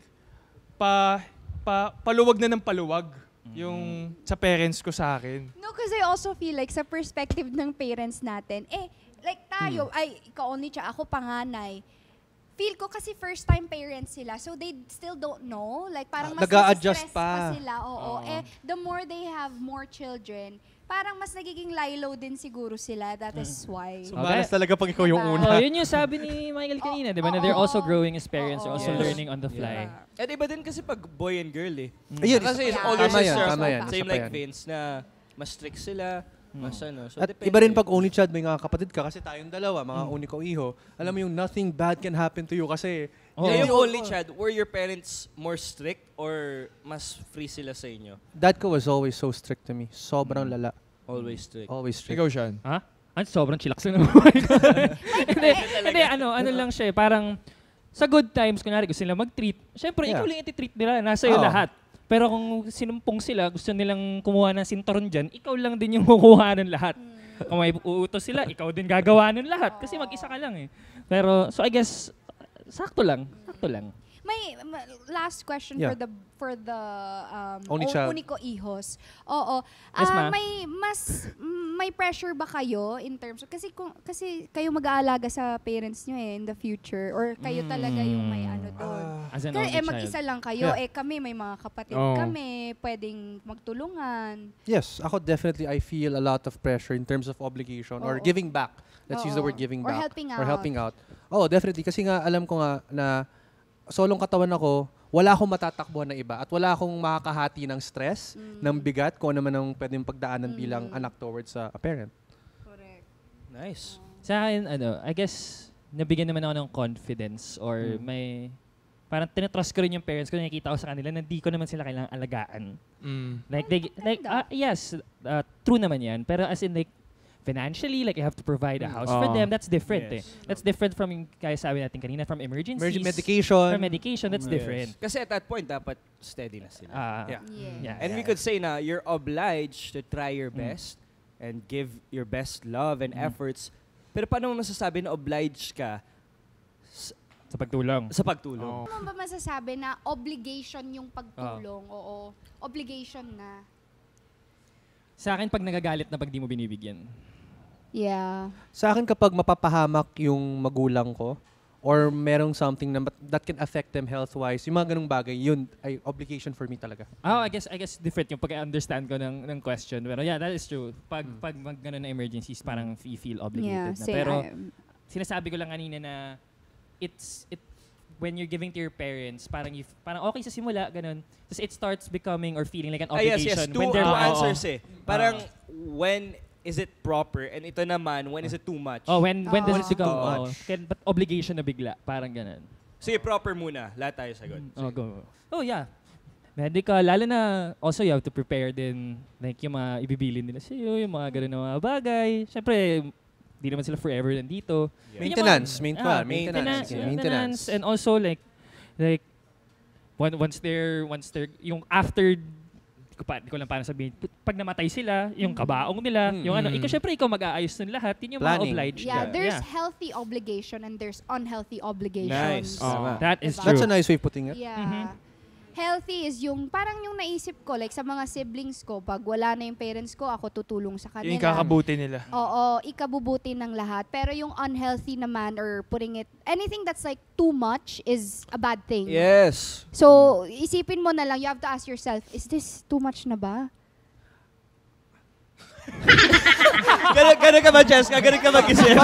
paluwag na ng paluwag yung sa parents ko sa akin. No, kasi I also feel like sa perspective ng parents natin, like tayo, ikaw only siya, ako panganay. Feel ko kasi first time parents sila, so they still don't know. Like parang mas Nag-a-adjust nasa-stress pa. sila. Oo. The more they have more children, parang mas nagiging lilo din siguro sila. That is why. So malas talaga pag ikaw yung Diba? una. Yun yung sabi ni Michael kanina, di ba? Na they're also growing as parents. They're also Yes. learning on the fly. At iba din kasi pag boy and girl eh. Ayun, Kasi Yeah. older Tama yan, sister, tama yan. same Isa pa like yan. Vince, na mas strict sila, Mas ano. So At depende. iba rin pag only child, may mga kapatid ka kasi tayong dalawa, mga uniko iho. Alam mo yung nothing bad can happen to you kasi Oo. Yung only child, were your parents more strict or mas free sila sa inyo? dad ko was always so strict to me. Sobrang lala. Always strict. Always strict. Ikaw, Sean. Ha? Sobrang chillax lang naman. Hindi, ano lang siya, parang sa good times, kunyari gusto nila mag-treat, syempre, Yeah. ikaw lang iti-treat nila, nasa iyo Oo. lahat. Pero kung sinumpong sila, gusto nilang kumuha ng sinturon dyan, ikaw lang din yung kukuha ng lahat. Kung may uutos sila, ikaw din gagawa ng lahat. Kasi mag-isa ka lang eh. Pero, so I guess, sakto lang. May last question Yeah. for the Only child. Uniko ihos. Oo. Yes, ma'am. May pressure ba kayo in terms of kasi kayo mag-aalaga sa parents nyo in the future or kayo talaga yung may ano doon. As an Kasi only child. mag-isa lang kayo, Yeah. kami may mga kapatid Oo. kami, pwedeng magtulungan. Yes, ako definitely I feel a lot of pressure in terms of obligation or Oo. giving back. Let's use the Oo. word giving Or back. helping Or out. helping out. Oh, definitely. Kasi nga alam ko nga na solong katawan ako, wala akong matatakbuhan ng iba at wala akong makakahati ng stress, ng bigat, kung ano man ang pwedeng pagdaanan bilang anak towards a parent. Correct. Nice. Sa akin, I guess, nabigyan naman ako ng confidence or may, parang tinatrust ko rin yung parents ko, nakikita ko sa kanila na di ko naman sila kailangang alagaan. Yes, true naman yan. Pero as in like, financially, like you have to provide a house for them, that's different eh. That's different from yung kaya sabi natin kanina, from emergencies. Medication. From medication, that's different. Kasi at that point, dapat steady na sila. Yeah. Yeah. And we could say na you're obliged to try your best and give your best love and efforts. Pero paano mo masasabi na obliged ka Sa pagtulong. sa pagtulong? Oo. Ano ba masasabi na obligation yung pagtulong? Oo. Obligation na. Sa akin, pag nagagalit na pag di mo binibigyan. Yeah. Sa akin kapag mapapahamak yung magulang ko or merong something na that can affect them health-wise, yung mga ganung bagay, yun ay obligation for me talaga. I guess different yung pag-understand ko ng question. Pero yeah, that is true. Pag ganun na emergencies, parang you feel obligated na. Pero sinasabi ko lang kanina na when you're giving to your parents, parang okay sa simula, ganun. Tapos it starts becoming or feeling like an obligation. Yes. Two when they're answers eh. Parang when is it proper and ito naman, when is it too much? When does it become too much? but obligation na bigla, parang ganun. Sige, proper muna. Lahat tayo sagot. Go. Oh yeah. Medical, lalo na also you have to prepare din like yung mga ibibilin nila sa iyo, yung mga ganun na mga bagay. Syempre, di naman sila forever nandito. Yeah. Maintenance. Maintenance. And also like once they're yung after di ko lang paano sabihin, pag namatay sila, yung kabaong nila, yung ano, syempre ikaw mag-aayos ng lahat, yun yung mga Planning. obliged Yeah, ka. there's healthy obligation and there's unhealthy obligations. Nice. That is Diba? That's true. a nice way of putting it. Yeah. Healthy is yung, parang yung naisip ko, like sa mga siblings ko, pag wala na yung parents ko, ako tutulong sa kanila. Yung kakabuti nila. Oo, ikabubuti ng lahat. Pero yung unhealthy naman or putting it, anything that's like too much is a bad thing. Yes. So, isipin mo na lang, you have to ask yourself, is this too much na ba? Ganun ka ba, Jessica? Ganun ka mag-isip?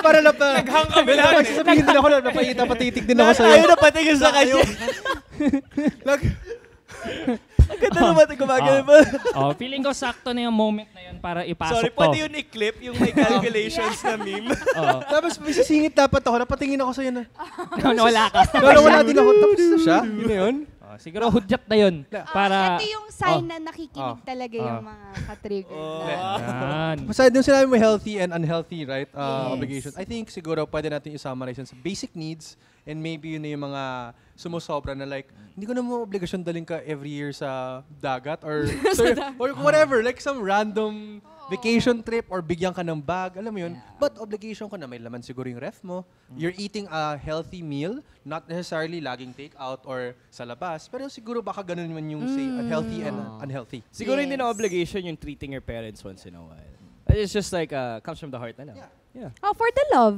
Para na pa. Naghang kami Wala, lang. magsasabihin din ako na napakita, patitig din ako sa'yo. Ayaw na patingin sa kanya. Ang ganda naman ito gumagano ba? Feeling ko sakto na yung moment na yun para ipasok Sorry, to. pwede yun i-clip yung may calculations na meme. Tapos may sisingit dapat ako, napatingin ako sa'yo na. Nawala ka. Wala din ako, tapos na siya. Yun na yun. Siguro hudyat na yun. Para, Ito yung sign na nakikinig talaga yung mga ka-trigger. yan. Besides yung sinabi mo healthy and unhealthy, right? Yes. Obligations. I think siguro pwede natin i-summarize yun sa basic needs and maybe yun na yung mga sumusobra na like, hindi ko na mo obligasyon daling ka every year sa dagat or whatever. Like some random vacation trip or bigyan ka ng bag. Alam mo yun? But obligation ko na may laman siguro yung ref mo. You're eating a healthy meal, not necessarily laging take out or sa labas. Pero siguro baka ganun man yung say healthy and unhealthy. Siguro hindi na Yes. obligation yung treating your parents once in a while. It's just like, comes from the heart na lang. Yeah. Oh, for the love.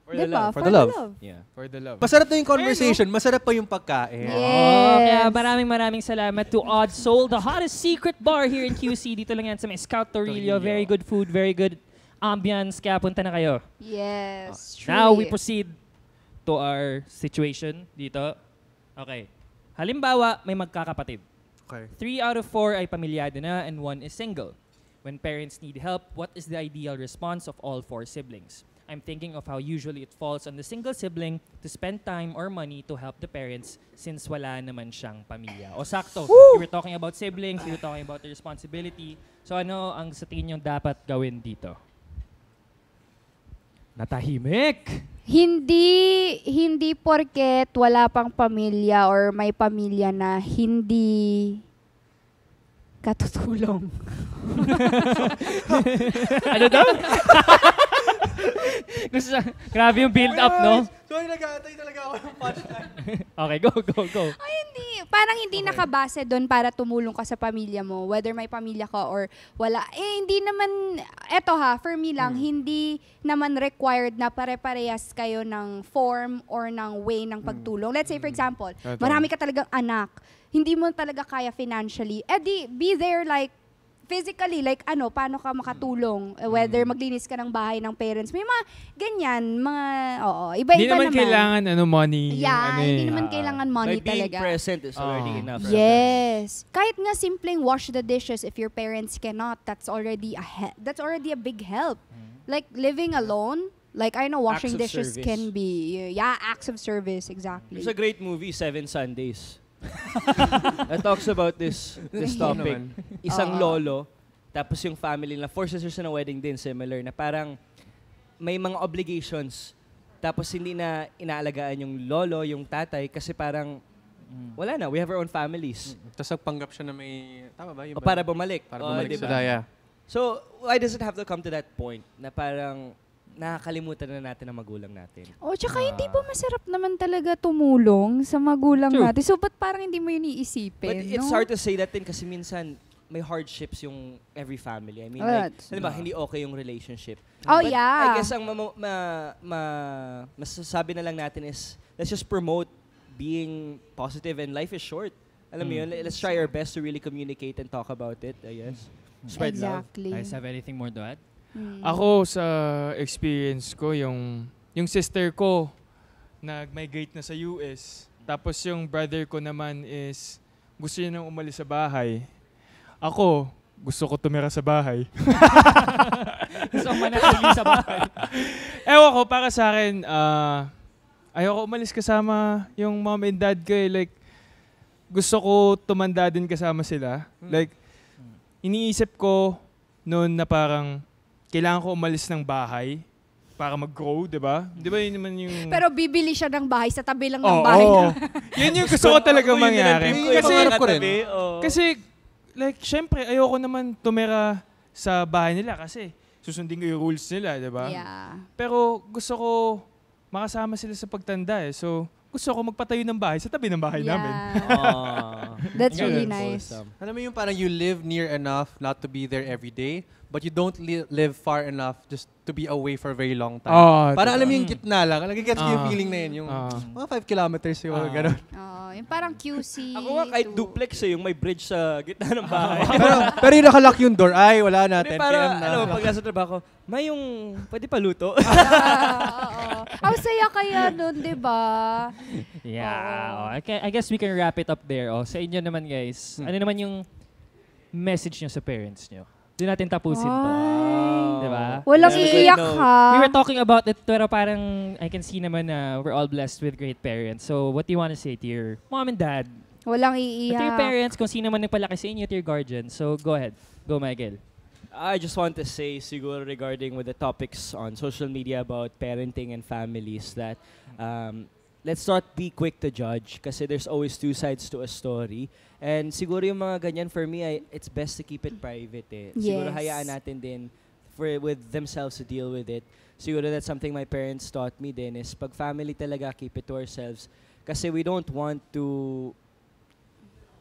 For the Diba? love. For the love. Yeah. For the love. Masarap na yung conversation, masarap pa yung pagkain. Kaya Yes. maraming salamat to Odd Soul, the hottest secret bar here in QC. Dito lang yan sa may Scout Torillo. Very good food, very good ambience. Kaya punta na kayo. Yes, truly. Now we proceed to our situation dito. Okay. Halimbawa, may magkakapatid. Okay. 3 out of 4 ay pamilyado na and 1 is single. When parents need help, what is the ideal response of all 4 siblings? I'm thinking of how usually it falls on the single sibling to spend time or money to help the parents since wala naman siyang pamilya. O sakto, we were talking about siblings, we were talking about the responsibility. So ano ang sa tingin nyo dapat gawin dito? Natahimik! Hindi porket wala pang pamilya or may pamilya na hindi katutulong. Ano daw? Grabe yung build up, no? Sorry, nag-aantay talaga ako ng punchline. Okay, go. Ay, hindi. Parang hindi nakabase doon para tumulong ka sa pamilya mo. Whether may pamilya ka or wala. Hindi naman, eto for me lang, hindi naman required na pare-parehas kayo ng form or ng way ng pagtulong. Let's say, for example, marami ka talagang anak. Hindi mo talaga kaya financially. Be there like, physically, like paano ka makatulong? Whether maglinis ka ng bahay ng parents. May mga ganyan, iba-iba Hindi naman naman. kailangan money. Yeah, hindi naman kailangan money Like being talaga. present is already enough. Yes. Kahit nga simpleng wash the dishes if your parents cannot, that's already a big help. Like living alone, like I know washing Acts of dishes service. can be acts of service, exactly. There's a great movie, 7 Sundays. That talks about this topic. Isang lolo, tapos yung family na 4 sisters na wedding din, similar, na parang may mga obligations. Tapos hindi na inaalagaan yung lolo, yung tatay, kasi parang wala na, we have our own families. Tapos nagpanggap siya na may, tama ba? Yung O para bumalik. Para bumalik diba? sila, yeah. So, why does it have to come to that point na parang nakakalimutan na natin ang magulang natin? Tsaka hindi po masarap naman talaga tumulong sa magulang True. natin. So, ba't parang hindi mo yun iisipin? But it's no? hard to say that din kasi minsan may hardships yung every family. I mean, like, diba, hindi okay yung relationship. Oh, But yeah. I guess ang masasabi na lang natin is, let's just promote being positive and life is short. Alam mo yun, let's try our best to really communicate and talk about it, I guess. Spread love. Exactly. Guys, have anything more to add? Ako sa experience ko, yung sister ko nag-migrate na sa US. Tapos yung brother ko naman is gusto niya nang umalis sa bahay. Ako, gusto ko tumira sa bahay. Gusto ko manatili sa bahay. Ewan ko, para sa akin, ayoko umalis kasama yung mom and dad ko eh. Like, gusto ko tumanda din kasama sila. Like, iniisip ko noon na parang kailangan ko umalis ng bahay para mag-grow, di ba? Di ba yun naman yung... Pero bibili siya ng bahay sa tabi lang ng bahay na. Yun yung gusto ko talaga mangyari. Kasi, like, syempre, ayoko naman tumira sa bahay nila kasi susundin ko yung rules nila, di ba? Yeah. Pero gusto ko makasama sila sa pagtanda eh. So, gusto ko magpatayo ng bahay sa tabi ng bahay namin. That's Ganun. really nice. Alam mo yung parang you live near enough not to be there every day, but you don't live far enough just to be away for a very long time. Parang alam mo yung gitna lang. Nagigets ko yung feeling na yun. Yung mga 5 kilometers yung gano'n. Yung parang QC. Ako nga kahit duplex yung may bridge sa gitna ng bahay. pero yung nakalock yung door, ay wala na, 10 p.m. na. Alam mo, pag nasa trabaho ko, may yung pwede pa luto. Ang saya kaya nun, di ba? Yeah. I guess we can wrap it up there. Sa inyo naman, guys. Ano naman yung message nyo sa parents nyo? Doon natin tapusin to. Diba? Walang Yeah, iiyak no. ha. We were talking about it, pero parang I can see naman na we're all blessed with great parents. So, what do you want to say to your mom and dad? Walang To your iiyak. parents, kung sino man nagpalaki sa inyo, to your guardian. So, go ahead. Go, Michael. I just want to say, siguro regarding with the topics on social media about parenting and families, that let's not be quick to judge kasi there's always 2 sides to a story. And siguro yung mga ganyan, for me, it's best to keep it private eh. Siguro Yes. hayaan natin din with themselves to deal with it. Siguro that's something my parents taught me din is pag family talaga, keep it to ourselves. Kasi we don't want to...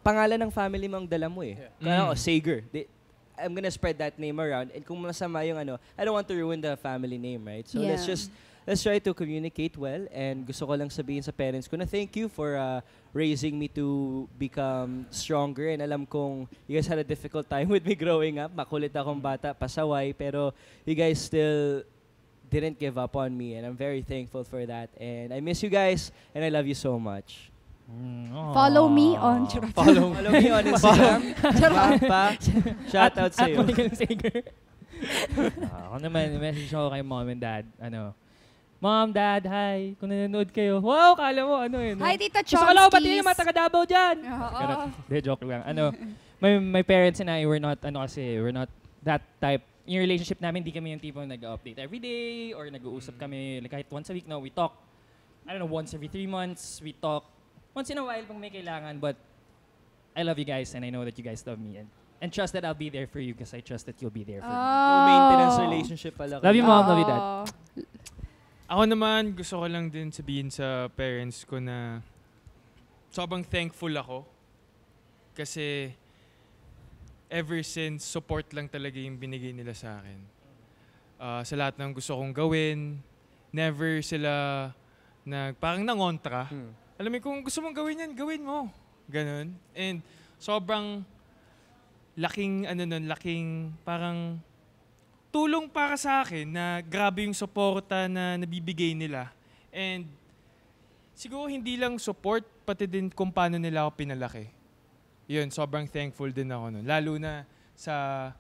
Pangalan ng family mo ang dala mo eh. Kaya Sager. I'm gonna spread that name around. And kung masama yung I don't want to ruin the family name, right? So let's try to communicate well. And gusto ko lang sabihin sa parents ko na thank you for raising me to become stronger. And alam kong you guys had a difficult time with me growing up. Makulit akong bata, pasaway. Pero you guys still didn't give up on me. And I'm very thankful for that. And I miss you guys. And I love you so much. Follow me on... Follow. Follow me on Instagram. Papa, shoutout At sa'yo. Michael Sager. Ako naman, message ako kay mom and dad. Mom, dad, hi. Kung nanonood kayo. Wow, kala mo, yun. Hi, Tita Gusto ko lang ba't Chomskis. yung mga taga-Davao dyan? Oo. De, joke lang. My parents and I, we're not that type. Yung relationship namin, hindi kami yung tipong nag-update every day or nag-uusap kami like, kahit once a week. No, we talk, I don't know, once every 3 months. We talk once in a while pag may kailangan. But I love you guys and I know that you guys love me. And trust that I'll be there for you because I trust that you'll be there for me. Low maintenance relationship pala. Love you, mom. Love you, dad. Ako naman, gusto ko lang din sabihin sa parents ko na sobrang thankful ako. Kasi ever since, support lang talaga yung binigay nila sa akin. Sa lahat ng gusto kong gawin, never sila parang nangontra. Alam mo, kung gusto mong gawin yan, gawin mo. Ganon. And sobrang laking parang tulong para sa akin na grabe yung suporta na nabibigay nila. And siguro hindi lang support, pati din kung paano nila ako pinalaki. Yun, sobrang thankful din ako nun. Lalo na sa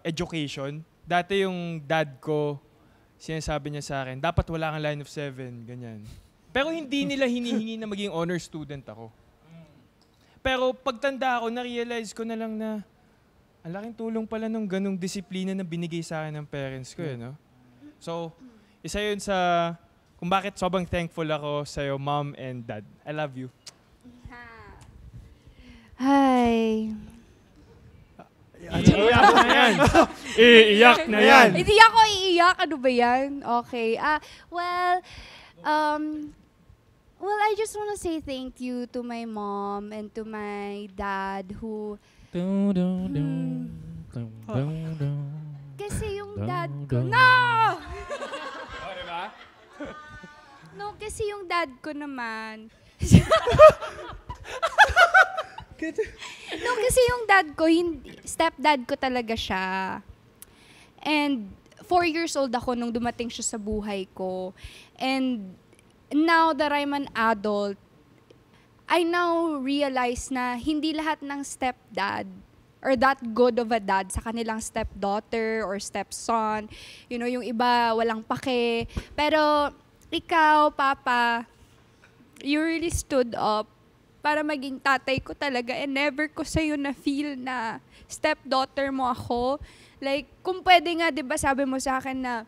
education. Dati yung dad ko, sinasabi niya sa akin, dapat wala kang line of 7, ganyan. Pero hindi nila hinihingi na maging honor student ako. Pero pagtanda ako, na-realize ko na lang na ang laking tulong pala nung ganung disiplina na binigay sa akin ng parents ko, no? So, isa yun sa kung bakit sobrang thankful ako sa'yo, mom and dad. I love you. Hi. Iiyak na yan. Iiyak na yan. Hindi ako iiyak. Ano ba yan? Okay. Well, I just want to say thank you to my mom and to my dad who... Kasi yung dad ko... No! No, kasi yung dad ko naman... No, kasi yung dad ko, stepdad ko talaga siya. And 4 years old ako nung dumating siya sa buhay ko. And now that I'm an adult, I now realize na hindi lahat ng stepdad or that good of a dad sa kanilang stepdaughter or stepson. You know, yung iba walang pake. Pero ikaw, Papa, you really stood up para maging tatay ko talaga and never ko sa'yo na-feel na stepdaughter mo ako. Like, kung pwede nga, di ba sabi mo sa akin na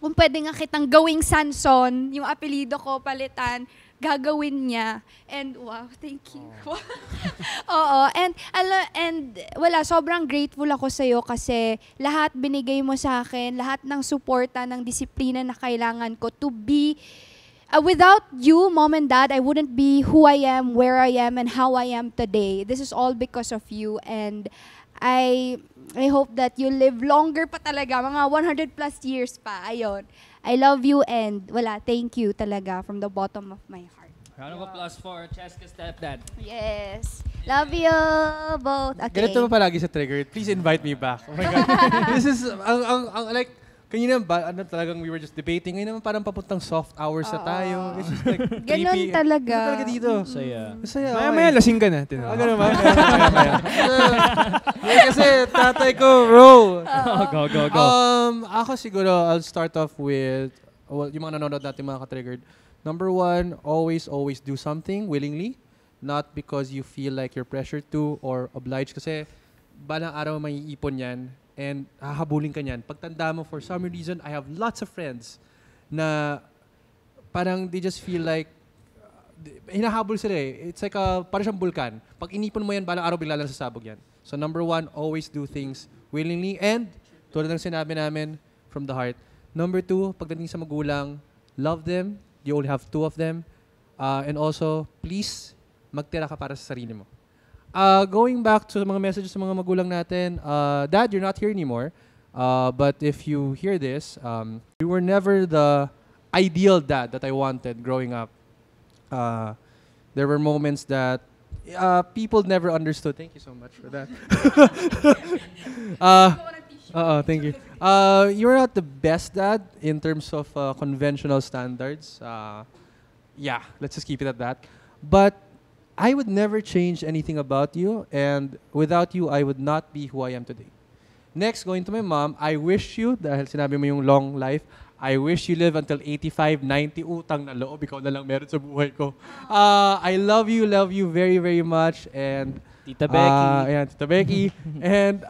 kung pwede nga kitang gawing Sanson, yung apelido ko palitan, gagawin niya. And wow, thank you. Oo, and wala, sobrang grateful ako sa'yo kasi lahat binigay mo sa akin, lahat ng suporta, ng disiplina na kailangan ko to be. Without you, Mom and Dad, I wouldn't be who I am, where I am, and how I am today. This is all because of you, and I hope that you live longer pa talaga, mga 100 plus years pa. Ayun. I love you and wala, thank you talaga from the bottom of my heart. Round of applause for Cheska Stepdad. Yes. Love you both. Okay. Ganito pa palagi sa Trigger. Please invite me back. Oh my God. This is, like, kanina ba, talagang we were just debating. Ngayon naman parang papuntang soft hours na tayo. It's just like Ganon creepy. talaga. Ganon talaga dito. Saya. Masaya. Maya lasing ka na. Ganun ba? Maya. Kasi tatay ko, bro. Go. Ako siguro, I'll start off with, yung mga nanonood natin mga ka-triggered. Number 1, always do something willingly. Not because you feel like you're pressured to or obliged. Kasi balang araw may ipon yan and hahabulin ka niyan. Pagtanda mo, for some reason, I have lots of friends na parang they just feel like hinahabol sila eh. It's like parang siyang bulkan. Pag inipon mo yan, balang araw bigla lang sasabog yan. So number 1, always do things willingly and tulad ng sinabi namin, from the heart. Number 2, pagdating sa magulang, love them. You only have 2 of them. And also, please, magtira ka para sa sarili mo. Going back to mga messages sa mga magulang natin, Dad, you're not here anymore. But if you hear this, you were never the ideal dad that I wanted growing up. There were moments that people never understood. Thank you so much for that. Thank you. You're not the best dad in terms of conventional standards. Yeah, let's just keep it at that. But I would never change anything about you, and without you, I would not be who I am today. Next, going to my mom, I wish you, dahil sinabi mo yung long life, I wish you live until 85, 90, utang na loob, ikaw na lang meron sa buhay ko. I love you very, very much, and Tita Becky. ayan, Tita Becky. And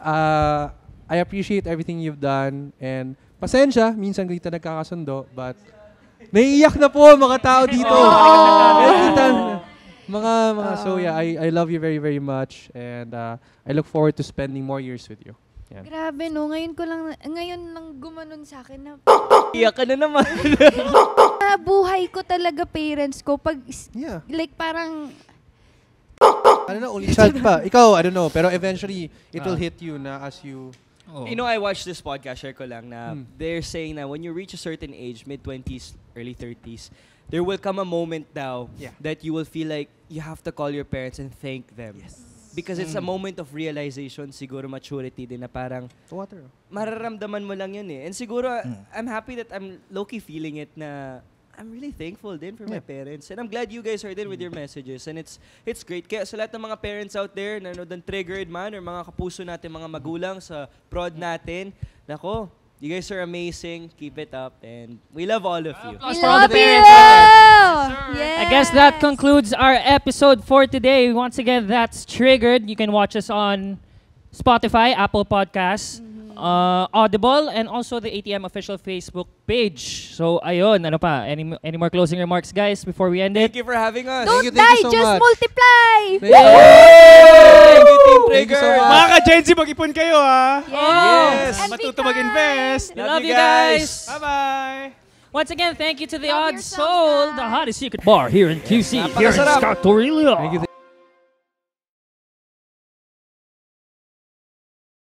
I appreciate everything you've done, and pasensya, minsan kita nagkakasundo, but naiiyak na po mga tao dito. So yeah, I love you very, very much, and I look forward to spending more years with you. Yan. Grabe no, ngayon lang gumanon sa akin na Iyak ka na naman. buhay ko talaga parents ko pag Yeah. like parang I don't know, only child pa. Ikaw, I don't know, pero eventually it will hit you na as you. You know, I watched this podcast, share ko lang, na they're saying na when you reach a certain age, mid-20s, early 30s, there will come a moment daw that you will feel like you have to call your parents and thank them. Yes. Because it's a moment of realization, siguro maturity din na parang Water. mararamdaman mo lang yun eh. And siguro, I'm happy that I'm low-key feeling it na I'm really thankful din for my parents. And I'm glad you guys are din with your messages. And it's great. Kaya sa lahat ng mga parents out there na nanonood triggered man or mga kapuso natin, mga magulang sa prod natin, nako, you guys are amazing. Keep it up. And we love all of you. Applause we for all the love you! parents out Yes. I guess that concludes our episode for today. Once again, that's Triggered. You can watch us on Spotify, Apple Podcasts, Audible, and also the ATM official Facebook page. So, ayun, ano pa? Any more closing remarks, guys, before we end Thank it? you for having us. Don't Thank you die, so just much. multiply! Thank you, Team Thank you so Trigger. much. Mga ka-Gen Z, mag-ipon kayo ha. Yes. And be Matuto kind. mag-invest. We love you guys. Bye-bye. Once again, thank you to the Love Odd yourselves, Soul, the guys. hottest secret bar here in QC, here in Napakasarap. Scott Torilla. Thank you.